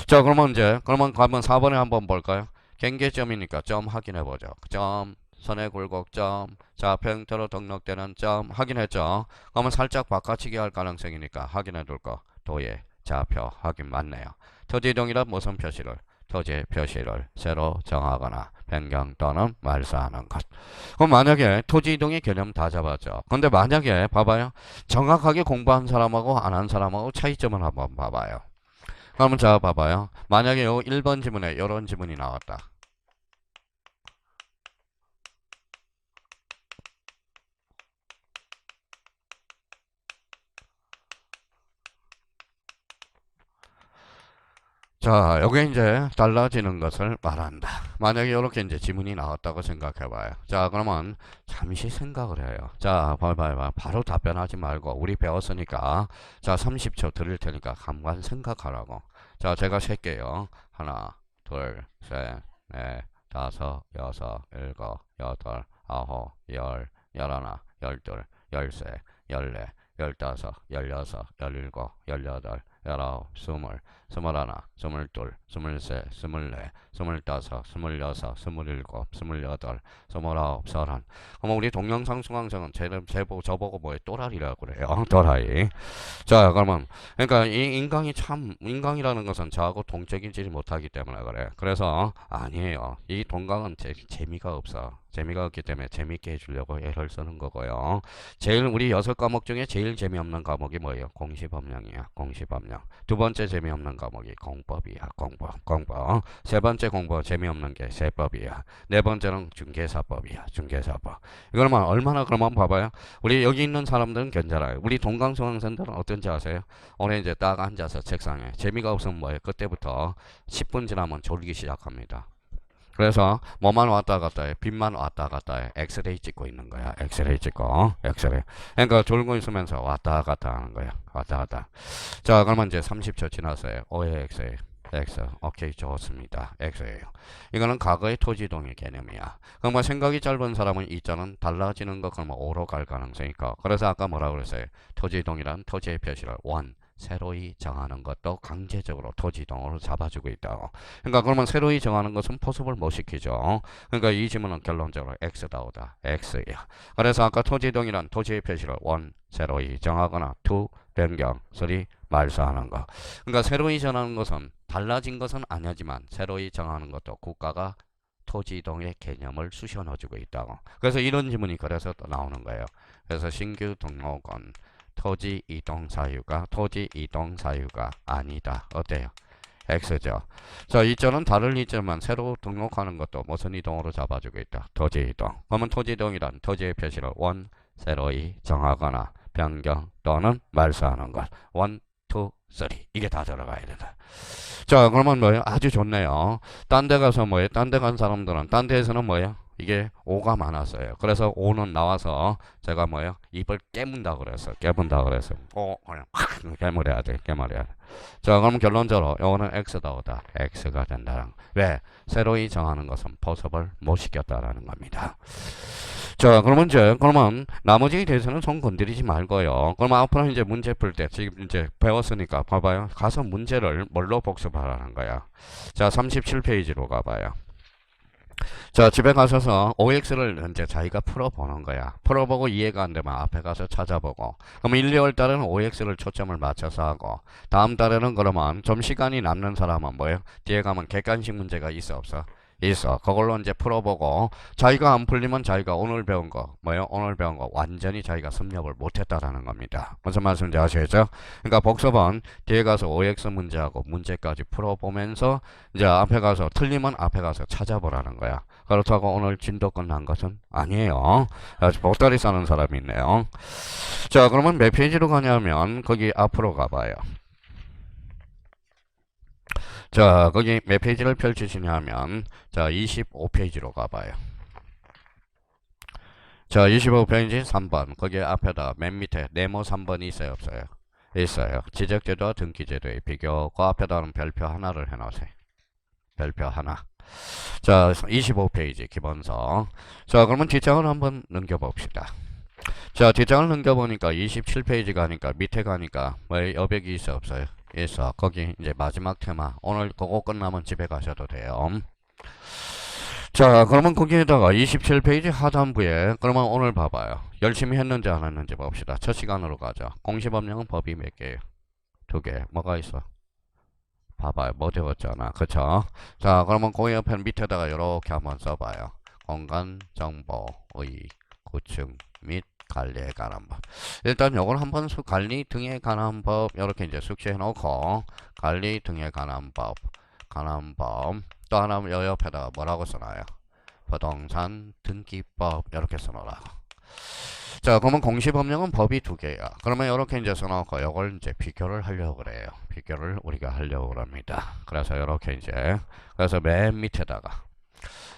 자, 그러면 가면 4번에 한번 볼까요? 경계점이니까 점 확인해 보죠. 점 선의 굴곡점 좌표 형태로 등록되는 점 확인했죠. 그러면 살짝 바꿔치기 할 가능성이니까 확인해 둘 거. 도예 좌표 확인 맞네요. 토지 이동이란 무슨 표시를 토지 표시를 새로 정하거나 변경 또는 말소하는 것. 그럼 만약에 토지 이동의 개념 다 잡았죠. 근데 만약에 봐봐요. 정확하게 공부한 사람하고 안 한 사람하고 차이점을 한번 봐봐요. 그러면 자 봐봐요. 만약에 요 1번 지문에 이런 지문이 나왔다. 자, 여기 이제 달라지는 것을 말한다. 만약에 이렇게 이제 지문이 나왔다고 생각해봐요. 자, 그러면 잠시 생각을 해요. 자, 봐봐요. 바로 답변하지 말고 우리 배웠으니까 자, 30초 드릴 테니까 간간 생각하라고. 자, 제가 셀게요. 하나, 둘, 셋, 넷, 다섯, 여섯, 일곱, 여덟, 아홉, 열, 열하나, 열둘, 열세, 열네, 열다섯, 열여섯, 열일곱, 열여덟, 열아홉, 스물, 스물하나, 스물둘, 스물셋, 스물넷, 스물다섯, 스물여섯, 스물일곱, 스물여덟, 스물아홉, 서른. 그럼 우리 동영상 수강생은 저보고 뭐에 또라이라고 그래요. 또라이. 자, 그러면 그러니까 이 인강이라는 것은 저하고 동적이지 못하기 때문에 그래. 그래서 아니에요. 이 동강은 재미가 없어. 재미가 없기 때문에 재미있게 해주려고 애를 쓰는 거고요. 제일 우리 6과목 중에 제일 재미없는 과목이 뭐예요? 공시법령이야. 공시법령. 두 번째 재미없는 과목이 공법이야. 공법. 세 번째 재미없는 게 세법이야. 네 번째는 중개사법이야. 중개사법. 이거만 얼마나 그러면 봐봐요. 우리 여기 있는 사람들은 괜찮아요. 우리 동강수강생들은 어떤지 아세요? 오늘 이제 딱 앉아서 책상에 재미가 없으면 뭐예요? 그때부터 10분 지나면 졸기 시작합니다. 그래서 뭐만 왔다 갔다 해. 빛만 왔다 갔다 해. 엑스레이 찍고 있는 거야. 엑스레이 찍고. 엑스레이. 그러니까 졸고 있으면서 왔다 갔다 하는 거야. 왔다 갔다. 자, 그러면 이제 30초 지났어요. O의 X에 X. 오케이, 좋습니다. X예요. 이거는 과거의 토지동의 개념이야. 그러면 생각이 짧은 사람은 이자는 달라지는 거 그러면 O로 갈 가능성이 있고. 그래서 아까 뭐라고 그랬어요? 토지동이란 토지의 표시를 원, 새로이 정하는 것도 강제적으로 토지이동으로 잡아주고 있다고. 그러니까 그러면 새로이 정하는 것은 포섭을 못 시키죠. 그러니까 이 지문은 결론적으로 X다 오다. X야. 그래서 아까 토지이동이란 토지의 표시를 1. 새로이 정하거나 2. 변경 3. 말소하는 거. 그러니까 새로이 정하는 것은 달라진 것은 아니지만 새로이 정하는 것도 국가가 토지이동의 개념을 쑤셔 넣어주고 있다고. 그래서 이런 지문이 그래서 또 나오는 거예요. 그래서 신규 등록은 토지이동 사유가 아니다. 어때요? X죠. 자, 이점은 다른 이점은 새로 등록하는 것도 무슨 이동으로 잡아주고 있다. 토지이동. 그러면 토지이동이란 토지의 표시를 1. 새로이 정하거나 변경 또는 말소하는 것. 1, 2, 3. 이게 다 들어가야 된다. 자, 그러면 뭐예요? 아주 좋네요. 딴 데 가서 뭐예요? 딴 데 간 사람들은 딴 데에서는 뭐예요? 이게 오가 많았어요. 그래서 오는 나와서 제가 뭐예요? 입을 깨문다 그랬어. 깨문다 그랬어. 그냥 확 깨물어야 돼. 깨물어야 돼. 자, 그럼 결론적으로 요거는 X다 오다. X가 된다는. 왜? 새로이 정하는 것은 포섭을 못 시켰다라는 겁니다. 자, 그러면 나머지에 대해서는 손 건드리지 말고요. 그러면 앞으로 이제 문제 풀 때 지금 이제 배웠으니까 봐봐요. 가서 문제를 뭘로 복습하라는 거야. 자, 37페이지로 가봐요. 자, 집에 가셔서 OX를 이제 자기가 풀어보는 거야. 풀어보고 이해가 안 되면 앞에 가서 찾아보고. 그럼 1, 2월 달에는 OX를 초점을 맞춰서 하고, 다음 달에는 그러면 좀 시간이 남는 사람은 뭐예요? 뒤에 가면 객관식 문제가 있어 없어? 있어. 그걸로 이제 풀어보고, 자기가 안 풀리면 자기가 오늘 배운 거, 뭐예요? 오늘 배운 거 완전히 자기가 섭렵을 못했다라는 겁니다. 무슨 말씀인지 아시겠죠? 그러니까 복습은 뒤에 가서 OX 문제하고 문제까지 풀어보면서 이제 앞에 가서 틀리면 앞에 가서 찾아보라는 거야. 그렇다고 오늘 진도 끝난 것은 아니에요. 아주 보따리 싸는 사람이 있네요. 자, 그러면 몇 페이지로 가냐면 거기 앞으로 가봐요. 자, 거기 몇 페이지를 펼치시냐면 자, 25페이지로 가봐요. 자, 25페이지 3번. 거기 앞에다 맨 밑에 네모 3번이 있어요, 없어요? 있어요. 지적제도와 등기제도의 비교. 그 앞에다는 별표 하나를 해놓으세요. 별표 하나. 자, 25페이지 기본서. 자, 그러면 뒷장을 한번 넘겨봅시다. 자, 뒷장을 넘겨보니까 27페이지 가니까 밑에 가니까 뭐 여백이 있어 없어요? 있어. 거기 이제 마지막 테마. 오늘 그거 끝나면 집에 가셔도 돼요. 자, 그러면 거기에다가 27페이지 하단부에 그러면 오늘 봐봐요. 열심히 했는지 안 했는지 봅시다. 첫 시간으로 가자. 공시법령은 법이 몇 개예요? 2개. 뭐가 있어? 봐봐요. 뭐 되었잖아. 그쵸? 자, 그러면 그 옆에 밑에다가 이렇게 한번 써봐요. 공간정보의 구축 및 관리에 관한 법. 일단 요걸 한번 관리 등에 관한 법 이렇게 이제 숙지해 놓고 관리 등에 관한 법 또 하나 요 옆에다가 뭐라고 써놔요? 부동산 등기법 이렇게 써놓으라고. 자, 그러면 공시법령은 법이 2개야. 그러면 이렇게 이제 써놓고 이걸 이제 비교를 하려고 그래요. 비교를 우리가 하려고 그럽니다. 그래서 이렇게 이제 그래서 맨 밑에다가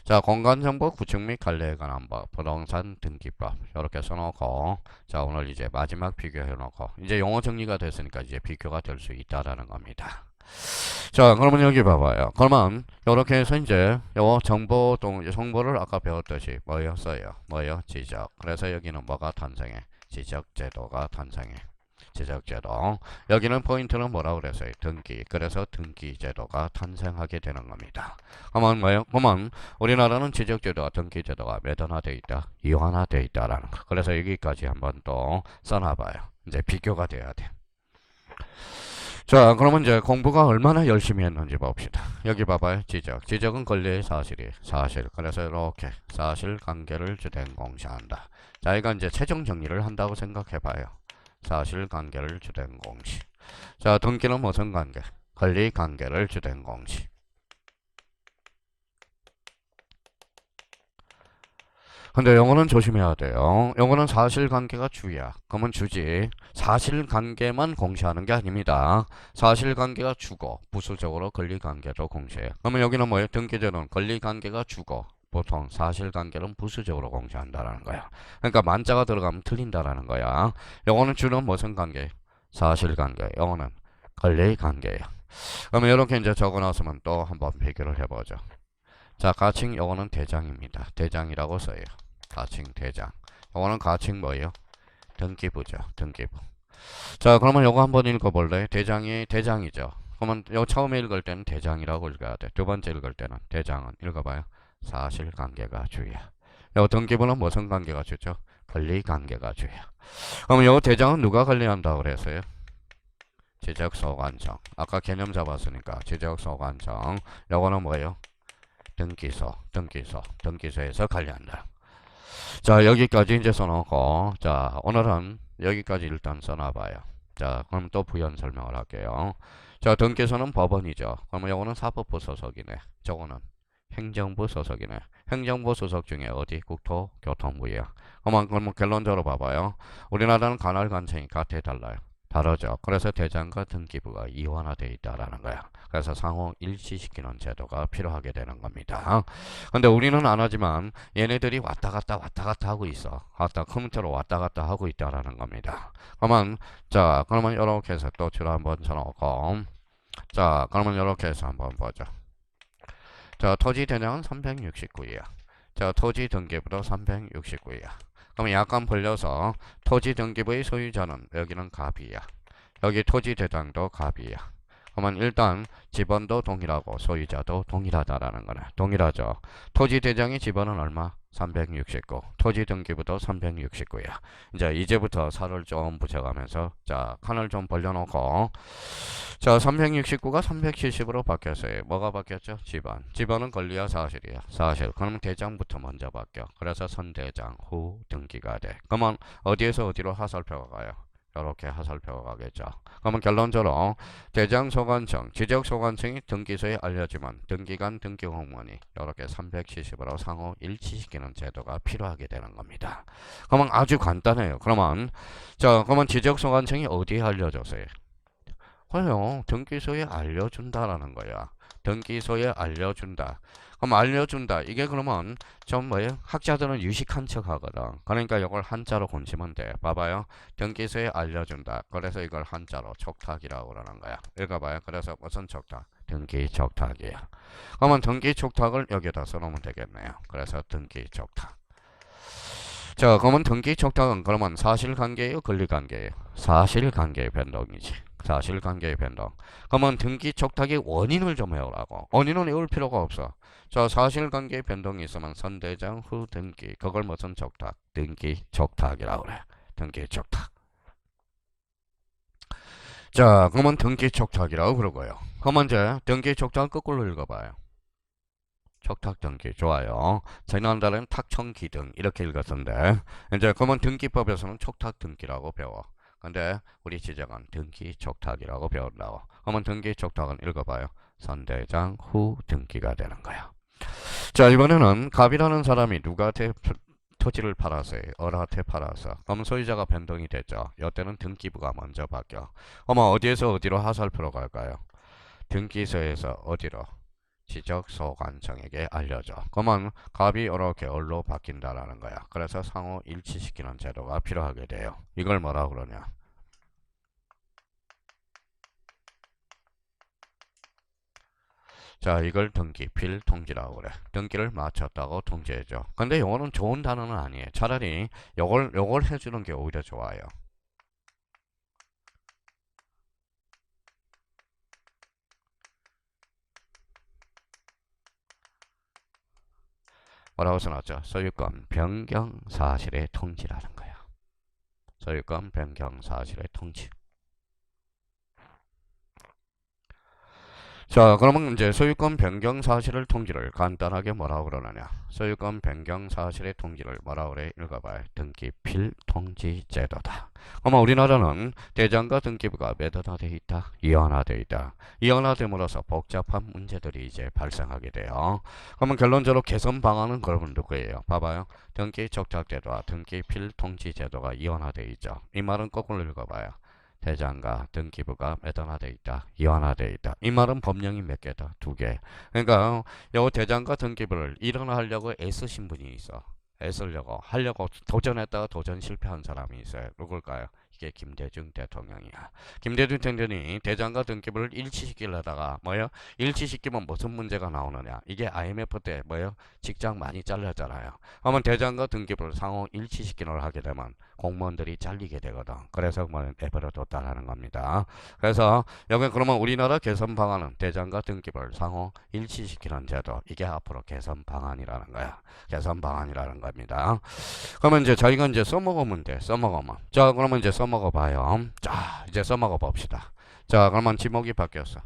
자, 공간정보 구축 및 관리에 관한 법, 부동산 등기법 이렇게 써놓고 자, 오늘 이제 마지막 비교해놓고 이제 용어 정리가 됐으니까 이제 비교가 될 수 있다라는 겁니다. 자, 그러면 여기 봐봐요. 그러면 이렇게 해서 이제 요 정보를 아까 배웠듯이 뭐였어요? 뭐요? 지적. 그래서 여기는 뭐가 탄생해? 지적제도가 탄생해. 지적제도. 여기는 포인트는 뭐라고 그랬어요? 등기. 그래서 등기제도가 탄생하게 되는 겁니다. 그러면 뭐예요? 그러면 우리나라는 지적제도와 등기제도가 몇 하나되어 있다? 이완화되어 있다라는 거. 그래서 여기까지 한번 또 써놔봐요. 이제 비교가 돼야 돼. 자, 그러면 이제 공부가 얼마나 열심히 했는지 봅시다. 여기 봐봐요. 지적. 지적은 권리의 사실이 사실. 그래서 이렇게 사실관계를 주된 공시한다. 자, 이건 이제 최종 정리를 한다고 생각해봐요. 사실관계를 주된 공시. 자, 등기는 무슨 관계? 권리관계를 주된 공시. 근데 영어는 조심해야 돼요. 영어는 사실관계가 주야. 그러면 주지. 사실관계만 공시하는 게 아닙니다. 사실관계가 주고 부수적으로 권리관계도 공시해요. 그러면 여기는 뭐예요? 등기제도는 권리관계가 주고 보통 사실관계는 부수적으로 공시한다라는 거야. 그러니까 만자가 들어가면 틀린다라는 거야. 영어는 주는 무슨 관계? 사실관계. 영어는 권리관계야. 그러면 이렇게 이제 적어놨으면 또 한번 비교를 해보죠. 자, 가칭 요거는 대장입니다. 대장이라고 써요. 가칭 대장. 요거는 가칭 뭐예요? 등기부죠. 등기부. 자, 그러면 요거 한번 읽어볼래? 대장이 대장이죠. 그러면 요 처음에 읽을 때는 대장이라고 읽어야 돼. 두 번째 읽을 때는 대장은 읽어봐요. 사실관계가 주야. 요 등기부는 무슨 관계가 주죠? 권리관계가 주야. 그러면 요 대장은 누가 관리한다고 그랬어요? 지적소관청. 아까 개념 잡았으니까 지적소관청. 요거는 뭐예요? 등기소에서 관리한다. 자, 여기까지 이제 써놓고, 자, 오늘은 여기까지 일단 써놔봐요. 자, 그럼 또 부연 설명을 할게요. 자, 등기소는 법원이죠. 그러면 요거는 사법부 소속이네. 저거는 행정부 소속이네. 행정부 소속 중에 어디? 국토교통부야. 그러면 결론적으로 봐봐요. 우리나라는 관할 관청이 같아 달라요. 다르죠. 그래서 대장과 등기부가 이원화되어 있다라는 거야. 그래서 상호 일치시키는 제도가 필요하게 되는 겁니다. 근데 우리는 안 하지만 얘네들이 왔다 갔다 하고 있어. 컴퓨터로 왔다 갔다 하고 있다라는 겁니다. 그러면 이렇게 해서 또 줄 한번 쳐놓고, 자, 그러면 이렇게 해서 한번 보죠. 자, 토지 대장은 369이야. 자, 토지 등기부도 369이야. 그럼 약간 벌려서 토지 등기부의 소유자는 여기는 갑이야. 여기 토지 대장도 갑이야. 그러면 일단 지번도 동일하고 소유자도 동일하다라는 거네. 동일하죠. 토지 대장의 지번은 얼마? 369. 토지 등기부도 369야. 이제부터 살을 좀 붙여가면서 자, 칸을 좀 벌려놓고 자, 369가 370으로 바뀌었어요. 뭐가 바뀌었죠? 지번은 권리야 사실이야. 사실. 그럼 대장부터 먼저 바뀌어. 그래서 선대장 후 등기가 돼. 그러면 어디에서 어디로 하살표가 가요? 이렇게 하살표가 가겠죠. 그러면 결론적으로 대장소관청, 지적소관청이 등기소에 알려지면 등기관 등기공무원이 이렇게 370으로 상호 일치시키는 제도가 필요하게 되는 겁니다. 그러면 아주 간단해요. 그러면 지적소관청이 어디에 알려줬어요? 그래요. 등기소에 알려준다라는 거야. 등기소에 알려준다. 그럼 알려준다. 이게 그러면 좀 뭐예요? 학자들은 유식한 척 하거든. 그러니까 이걸 한자로 고치면 돼. 봐봐요. 등기소에 알려준다. 그래서 이걸 한자로 촉탁이라고 그러는 거야. 읽어봐요. 그래서 무슨 촉탁? 등기 촉탁이야. 그러면 등기 촉탁을 여기다 써놓으면 되겠네요. 그래서 등기 촉탁. 자, 그러면 등기 촉탁은 그러면 사실관계예요? 권리관계예요? 사실관계의 변동이지. 사실관계의 변동. 그러면 등기 촉탁의 원인을 좀 외우라고. 원인은 외울 필요가 없어. 자, 사실관계의 변동이 있으면 선대장 후 등기. 그걸 무슨 촉탁? 등기 촉탁이라고 그래. 등기 촉탁. 자, 그러면 등기 촉탁이라고 그러고요. 그러면 이제 등기 촉탁 거꾸로 읽어봐요. 촉탁 등기 좋아요. 지난달에는 탁청기 등 이렇게 읽었는데 이제 그러면 등기법에서는 촉탁 등기라고 배워. 근데 우리 지적은 등기 촉탁이라고 배운다고. 그러면 등기 촉탁은 읽어봐요. 선대장 후 등기가 되는 거야. 자, 이번에는 갑이라는 사람이 누구한테 토지를 팔았어요. 어한테 팔아서. 그럼 소유자가 변동이 됐죠. 이때는 등기부가 먼저 바뀌어. 그러면 어디에서 어디로 하살표로 갈까요? 등기소에서 어디로? 지적소관청에게 알려줘. 그러면 갑이 이렇게 을로 바뀐다라는 거야. 그래서 상호 일치시키는 제도가 필요하게 돼요. 이걸 뭐라 그러냐? 자, 이걸 등기, 필통지라고 그래. 등기를 마쳤다고 통지해줘. 근데 요거는 좋은 단어는 아니에요. 차라리 요걸 해주는 게 오히려 좋아요. 뭐라고 써놨죠? 소유권 변경 사실의 통지라는 거야. 소유권 변경 사실의 통지. 자, 그러면 이제 소유권 변경 사실을 통지를 간단하게 뭐라고 그러느냐? 소유권 변경 사실의 통지를 뭐라고 그래? 읽어봐요. 등기 필통지 제도다. 그러면 우리나라는 대장과 등기부가 매도화되어 있다, 이원화되어 있다. 이원화됨으로써 복잡한 문제들이 이제 발생하게 돼요. 그러면 결론적으로 개선 방안은 그러면 누구예요? 봐봐요. 등기 촉탁제도와 등기 필통지 제도가 이원화되어 있죠. 이 말은 거꾸로 읽어봐요. 대장과 등기부가 매도화되어 있다, 이원화되어 있다. 이 말은 법령이 몇 개다? 2개. 그러니까 요 대장과 등기부를 이원화하려고 애쓰신 분이 있어. 애쓰려고 하려고 도전했다가 도전 실패한 사람이 있어요. 누굴까요? 이게 김대중 대통령이야. 김대중 대통령이 대장과 등기부를 일치시키려다가 뭐요? 일치시키면 무슨 문제가 나오느냐? 이게 IMF 때 뭐요? 직장 많이 잘렸잖아요. 그러면 대장과 등기부를 상호 일치시키려 하게 되면 공무원들이 잘리게 되거든. 그래서 뭐 내버려뒀다라는 겁니다. 그래서 여기 그러면 우리나라 개선 방안은 대장과 등기부를 상호 일치시키는 제도. 이게 앞으로 개선 방안이라는 거야. 개선 방안이라는 겁니다. 그러면 이제 저희가 이제 써먹으면 돼. 써먹으면. 자, 그러면 이제 써먹어 봐요. 자, 이제 써먹어 봅시다. 자, 그러면 지목이 바뀌었어.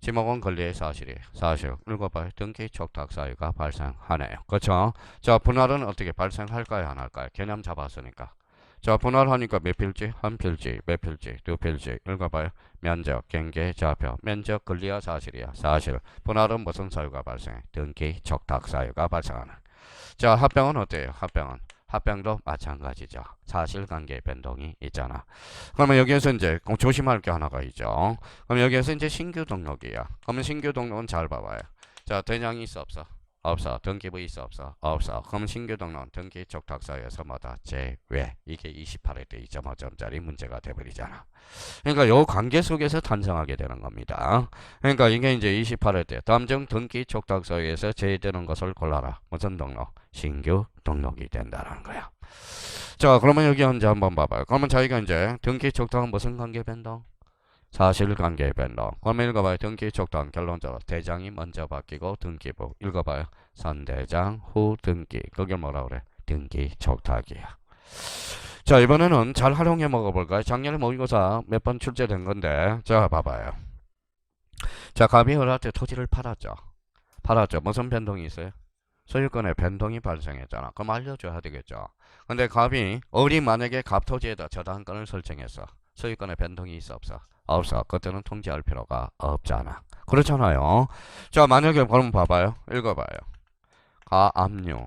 지목은 권리의 사실이에요. 사실. 읽어봐요. 등기 촉탁 사유가 발생하네요. 그렇죠? 자, 분할은 어떻게 발생할까요? 안 할까요? 개념 잡았으니까. 자, 분할하니까 몇 필지? 한 필지, 몇 필지, 두 필지. 읽어봐요. 면적, 경계, 좌표. 면적, 권리야, 사실이야. 사실. 분할은 무슨 사유가 발생해? 등기 촉탁 사유가 발생하는. 자, 합병은 어때요? 합병은. 합병도 마찬가지죠. 사실관계 변동이 있잖아. 그러면 여기에서 이제 조심할 게 하나가 있죠. 그럼 여기에서 이제 신규 등록이야. 그러면 신규 등록은 잘 봐봐요. 자, 대장이 있어 없어? 없어. 등기부 있어 없어? 없어. 그럼 신규 등록은 등기 촉탁사유에서 뭐다? 제외. 이게 28회 때 2.5점짜리 문제가 돼버리잖아. 그러니까 요 관계 속에서 탄생하게 되는 겁니다. 그러니까 이게 이제 28회 때 다음 중 등기 촉탁사유에서 제외되는 것을 골라라. 무슨 등록? 신규 등록이 된다는 거야. 자, 그러면 여기 이제 한번 봐봐요. 그러면 저희가 이제 등기 촉탁은 무슨 관계 변동? 사실관계 변동. 그러면 읽어봐요. 등기 촉탁 결론적으로 대장이 먼저 바뀌고 등기부. 읽어봐요. 선대장 후 등기. 그게 뭐라 그래? 등기 촉탁이야. 자, 이번에는 잘 활용해 먹어볼까요? 작년에 모의고사 몇 번 출제된 건데, 자, 봐봐요. 자, 갑이 어릴 때 토지를 팔았죠. 팔았죠. 무슨 변동이 있어요? 소유권의 변동이 발생했잖아. 그럼 알려줘야 되겠죠. 근데 갑이 을이 만약에 갑 토지에다 저당권을 설정했어. 소유권의 변동이 있어 없어? 없어. 그때는 통지할 필요가 없잖아. 그렇잖아요. 자, 만약에 그럼 봐봐요. 읽어봐요. 가압류,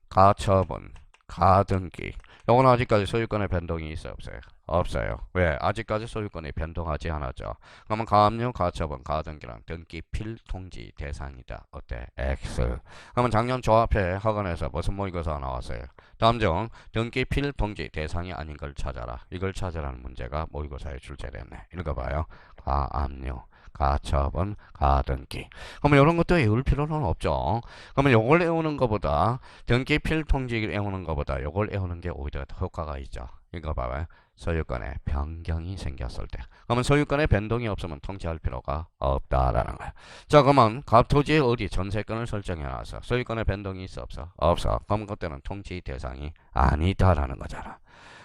가처분, 가등기. 요건 아직까지 소유권의 변동이 있어 없어요? 없어요. 왜? 아직까지 소유권이 변동하지 않았죠. 그러면 가압류, 가처분, 가등기랑 등기 필통지 대상이다. 어때? X. 그러면 작년 조합회 학원에서 무슨 모의고사가 나왔어요? 다음 중 등기 필통지 대상이 아닌 걸 찾아라. 이걸 찾아라는 문제가 모의고사에 출제됐네. 읽어봐요. 가압류, 가처분, 가등기. 그러면 이런 것도 외울 필요는 없죠. 그러면 요걸 외우는 것보다 등기 필통지를 외우는 것보다 요걸 외우는 게 오히려 더 효과가 있죠. 이거 봐봐요. 소유권에 변경이 생겼을 때. 그러면 소유권에 변동이 없으면 통지할 필요가 없다라는 거야. 자, 그러면 갑 토지의 어디 전세권을 설정해놔서 소유권에 변동이 있어 없어? 없어. 그럼 그때는 통지 대상이 아니다라는 거잖아.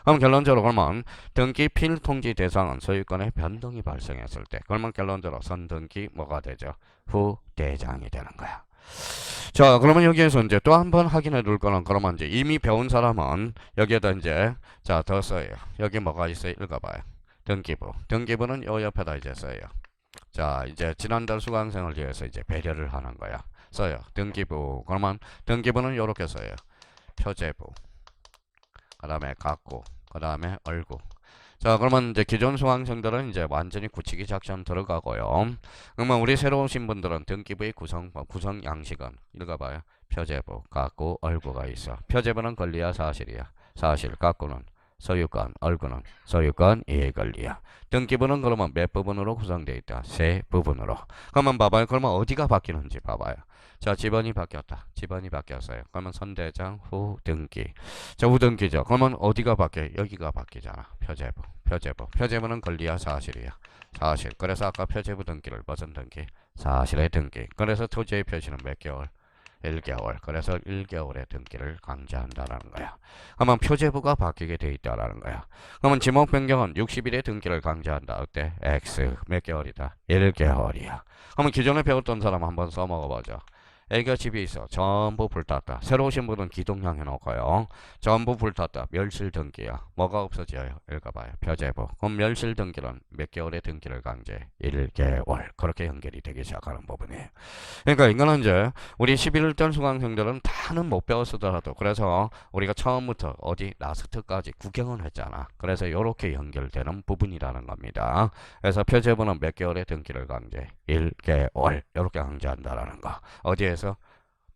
그럼 결론적으로 그러면 등기 필통지 대상은 소유권의 변동이 발생했을 때 그러면 결론적으로 선등기 뭐가 되죠? 후대장이 되는 거야. 자, 그러면 여기에서 이제 또 한 번 확인해 둘 거는 그러면 이제 이미 배운 사람은 여기에다 이제 자, 더 써요. 여기 뭐가 있어요? 읽어봐요. 등기부. 등기부는 요 옆에다 이제 써요. 자, 이제 지난달 수강생을 위해서 이제 배려를 하는 거야. 써요. 등기부. 그러면 등기부는 요렇게 써요. 표제부. 그 다음에 각구, 그 다음에 얼구. 자, 그러면 이제 기존 수강생들은 이제 완전히 굳히기 작전 들어가고요. 그러면 우리 새로 오신 분들은 등기부의 구성 양식은 읽어봐요. 표제부, 각구, 얼구가 있어. 표제부는 권리야, 사실이야. 사실, 각구는 소유권, 얼구는 소유권, 이해 권리야. 등기부는 그러면 몇 부분으로 구성되어 있다? 세 부분으로. 그러면 봐봐요. 그러면 어디가 바뀌는지 봐봐요. 자, 지번이 바뀌었다. 지번이 바뀌었어요. 그러면 선대장 후 등기. 자, 후등기죠. 그러면 어디가 바뀌어요? 여기가 바뀌잖아. 표제부. 표제부. 표제부는 권리야, 사실이야. 사실. 그래서 아까 표제부 등기를 무슨 등기? 사실의 등기. 그래서 토지의 표시는 몇 개월? 1개월. 그래서 1개월의 등기를 강제한다는 거야. 그러면 표제부가 바뀌게 돼 있다라는 거야. 그러면 지목 변경은 60일의 등기를 강제한다. 어때? X. 몇 개월이다? 1개월이야. 그러면 기존에 배웠던 사람 한번 써먹어 보죠. 애가 집에 있어. 전부 불탔다. 새로 오신 분은 기동량 해놓고요. 전부 불탔다. 멸실 등기야. 뭐가 없어져요? 읽어봐요. 표제부. 그럼 멸실 등기는 몇 개월의 등기를 강제? 1개월. 그렇게 연결이 되기 시작하는 부분이에요. 그러니까 이거는 이제 우리 11월 수강생들은 다는 못 배웠더라도 그래서 우리가 처음부터 어디 라스트까지 구경을 했잖아. 그래서 이렇게 연결되는 부분이라는 겁니다. 그래서 표제부는 몇 개월의 등기를 강제? 1개월. 이렇게 강제한다라는 거. 어디에서?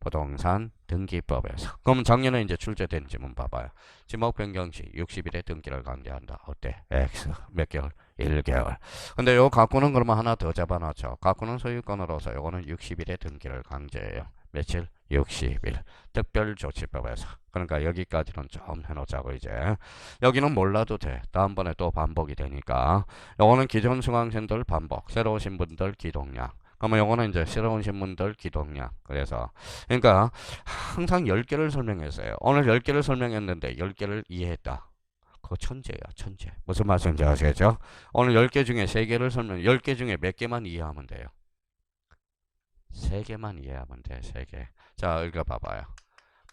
부동산 등기법에서. 그럼 작년에 이제 출제된 지문 봐봐요. 지목 변경 시 60일의 등기를 강제한다. 어때? X 몇 개월? 1개월. 근데 요 갖고는 그러면 하나 더 잡아놨죠. 갖고는 소유권으로서 요거는 60일의 등기를 강제해요. 며칠? 60일. 특별조치법에서. 그러니까 여기까지는 좀 해놓자고 이제. 여기는 몰라도 돼. 다음번에 또 반복이 되니까. 요거는 기존 수강생들 반복. 새로 오신 분들 기동량. 그러면 요거는 이제 새로 오신 분들 기동량. 그래서 그러니까 항상 10개를 설명했어요. 오늘 10개를 설명했는데 10개를 이해했다. 그거 천재야, 천재. 무슨 말씀인지 아시겠죠? 오늘 10개 중에 3개를 10개 중에 몇 개만 이해하면 돼요? 3개만 이해하면 돼, 3개. 자, 읽어봐봐요.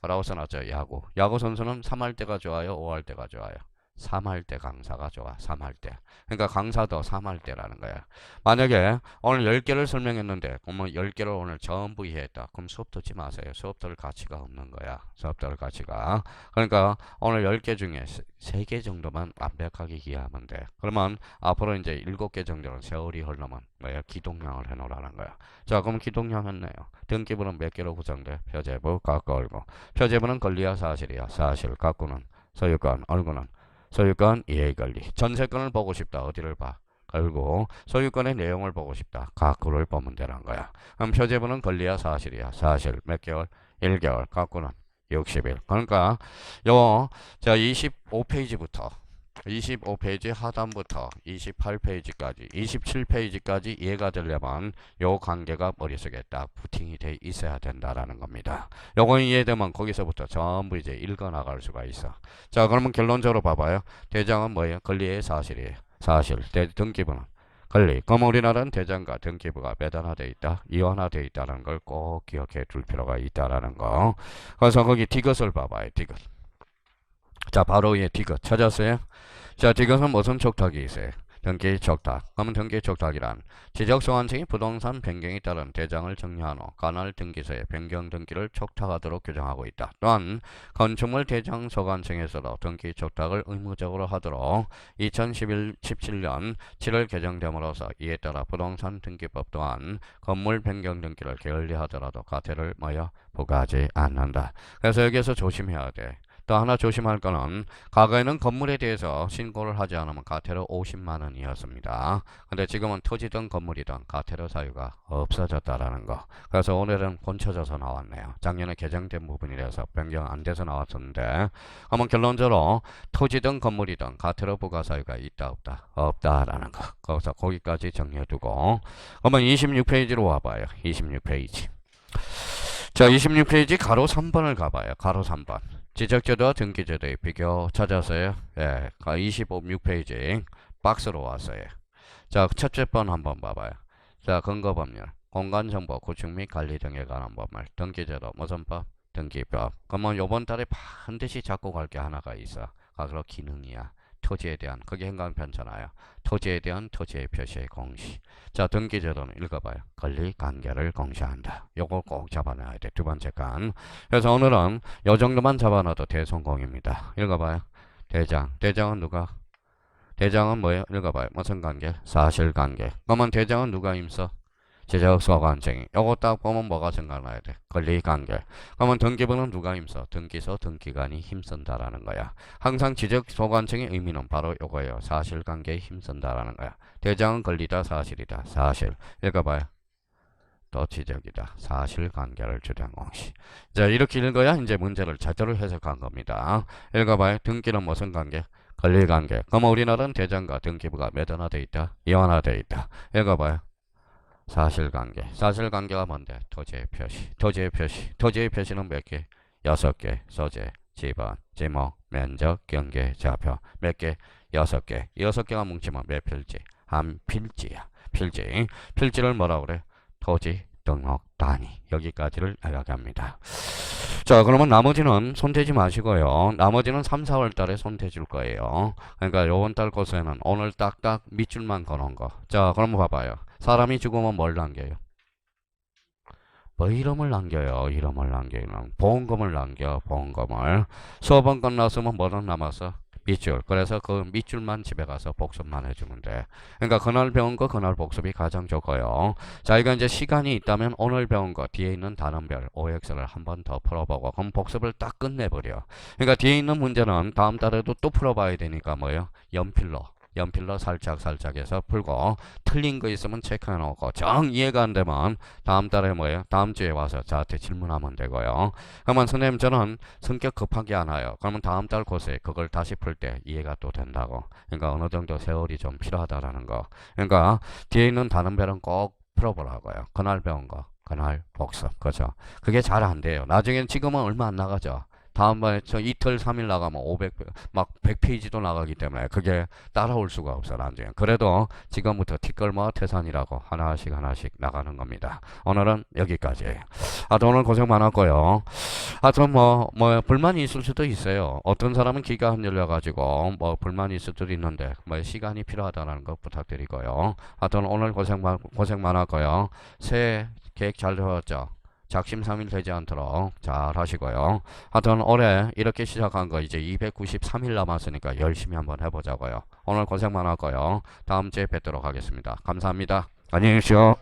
뭐라고 써놨죠? 야구. 야구 선수는 3할 때가 좋아요? 5할 때가 좋아요? 3할 때 강사가 좋아. 3할 때. 그러니까 강사도 3할 때라는 거야. 만약에 오늘 10개를 설명했는데 그러면 10개를 오늘 전부 이해했다. 그럼 수업 듣지 마세요. 수업 들을 가치가 없는 거야. 수업 들을 가치가. 그러니까 오늘 10개 중에 3개 정도만 완벽하게 이해하면 돼. 그러면 앞으로 이제 7개 정도는 세월이 흐르면 뭐야? 기동량을 해놓으라는 거야. 자, 그럼 기동량 했네요. 등기부는 몇 개로 구성돼? 표제부, 갖고 얼고. 표제부는 권리야 사실이야. 사실. 갖고는 소유권, 얼고는 소유권 이해 권리. 전세권을 보고 싶다. 어디를 봐? 걸고 소유권의 내용을 보고 싶다. 갖고를 보면 되는 거야. 그럼 표제부는 권리야 사실이야. 사실 몇 개월? 1개월. 갖고는 60일. 그러니까 요 자 25페이지부터 25페이지 하단부터 28페이지까지 27페이지까지 이해가 되려면 요 관계가 머릿속에 딱 부팅이 돼 있어야 된다라는 겁니다. 요거 이해되면 거기서부터 전부 이제 읽어 나갈 수가 있어. 자, 그러면 결론적으로 봐봐요. 대장은 뭐예요? 권리의 사실이에요. 사실. 등기부는 권리. 그럼 우리나라는 대장과 등기부가 매단화되어 있다, 이완화되어 있다는 걸 꼭 기억해 둘 필요가 있다라는 거. 그래서 거기 디귿을 봐봐요. 디귿. 자, 바로 위에 디귿 찾았어요? 자, 디귿은 무슨 촉탁이 있어요? 등기 촉탁. 그러면 등기 촉탁이란 지적소관청이 부동산 변경에 따른 대장을 정리한 후 관할 등기소에 변경 등기를 촉탁하도록 규정하고 있다. 또한 건축물 대장 소관청에서도 등기 촉탁을 의무적으로 하도록 2017년 7월 개정됨으로써 이에 따라 부동산 등기법 또한 건물 변경 등기를 게을리하더라도 과태료를 부과하지 않는다. 그래서 여기서 조심해야 돼. 또 하나 조심할 거는 과거에는 건물에 대해서 신고를 하지 않으면 과태료 50만 원이었습니다. 근데 지금은 토지든 건물이든 과태료 사유가 없어졌다라는 거. 그래서 오늘은 고쳐져서 나왔네요. 작년에 개정된 부분이라서 변경 안 돼서 나왔었는데, 그러면 결론적으로 토지든 건물이든 과태료 부과 사유가 있다 없다? 없다라는 거. 그래서 거기까지 정리해두고, 그러면 26페이지로 와봐요. 26페이지. 자, 26페이지 가로 3번을 가봐요. 가로 3번. 지적제도와 등기제도의 비교 찾아서요. 예, 26페이지 박스로 왔어요. 자, 첫째 번 한번 봐봐요. 자, 근거법률, 공간정보 구축 및 관리 등에 관한 법률, 등기제도 무슨 법? 등기법. 그러면 요번 달에 반드시 잡고 갈 게 하나가 있어. 바로 기능이야. 토지에 대한, 그게 행간편잖아요. 토지에 대한 토지의 표시의 공시. 자, 등기제도는 읽어봐요. 권리관계를 공시한다. 요거 꼭 잡아놔야 돼. 두 번째 간. 그래서 오늘은 요 정도만 잡아놔도 대성공입니다. 읽어봐요. 대장. 대장은 누가? 대장은 뭐예요? 읽어봐요. 무슨 관계? 사실관계. 그러면 대장은 누가 임서? 지적소관청이. 요거 딱 보면 뭐가 생각나야 돼? 권리관계. 그러면 등기부는 누가 힘써? 등기소, 등기관이 힘쓴다라는 거야. 항상 지적소관청의 의미는 바로 요거예요. 사실관계에 힘쓴다라는 거야. 대장은 권리다, 사실이다. 사실. 읽어봐요. 또 지적이다. 사실관계를 주된 공시. 자, 이렇게 읽어야 이제 문제를 제대로 해석한 겁니다. 읽어봐요. 등기는 무슨 관계? 권리관계. 그러면 우리나라는 대장과 등기부가 매단화되어 있다, 이완화되어 있다. 읽어봐요. 사실관계. 사실관계가 뭔데? 토지의 표시. 토지의 표시. 토지의 표시는 몇 개? 6개. 소재, 지번, 지목, 면적, 경계, 좌표. 몇 개? 6개. 6개가 뭉치면 몇 필지? 한 필지야. 필지. 필지를 뭐라고 그래? 토지 등록 단위. 여기까지를 이야기합니다. 자, 그러면 나머지는 손대지 마시고요. 나머지는 3, 4월 달에 손대줄 거예요. 그러니까 요번 달 코스에는 오늘 딱딱 밑줄만 거는 거. 자, 그럼 봐봐요. 사람이 죽으면 뭘 남겨요? 뭐 이름을 남겨요. 이름을 남겨요. 보험금을 남겨. 보험금을. 수업은 끝났으면 뭐는 남았어? 밑줄. 그래서 그 밑줄만 집에 가서 복습만 해주면 돼. 그러니까 그날 배운 거 그날 복습이 가장 좋고요. 자, 이거 이제 시간이 있다면 오늘 배운 거 뒤에 있는 단원별 OX를 한 번 더 풀어보고 그럼 복습을 딱 끝내버려. 그러니까 뒤에 있는 문제는 다음 달에도 또 풀어봐야 되니까 뭐예요? 연필로 살짝 해서 풀고 틀린 거 있으면 체크해 놓고 정 이해가 안 되면 다음 달에 뭐예요? 다음 주에 와서 저한테 질문하면 되고요. 그러면 선생님 저는 성격 급하게 않아요. 그러면 다음 달 고세 그걸 다시 풀 때 이해가 또 된다고. 그러니까 어느 정도 세월이 좀 필요하다라는 거. 그러니까 뒤에 있는 단원별은 꼭 풀어보라고요. 그날 배운 거 그날 복습. 그죠? 그게 잘 안 돼요. 나중엔 지금은 얼마 안 나가죠. 다음번에 저 이틀 3일 나가면 500, 막 100페이지도 나가기 때문에 그게 따라올 수가 없어, 나중에. 그래도 지금부터 티끌모아 태산이라고 하나씩 나가는 겁니다. 오늘은 여기까지예요. 하여튼 오늘 고생 많았고요. 하여튼 불만이 있을 수도 있어요. 어떤 사람은 귀가 안 열려가지고 불만이 있을 수도 있는데 시간이 필요하다는 거 부탁드리고요. 하여튼 오늘 고생 많았고요. 새해 계획 잘 세웠죠? 작심삼일 되지 않도록 잘 하시고요. 하여튼 올해 이렇게 시작한 거 이제 293일 남았으니까 열심히 한번 해보자고요. 오늘 고생 많았고요. 다음 주에 뵙도록 하겠습니다. 감사합니다. 안녕히 계십시오.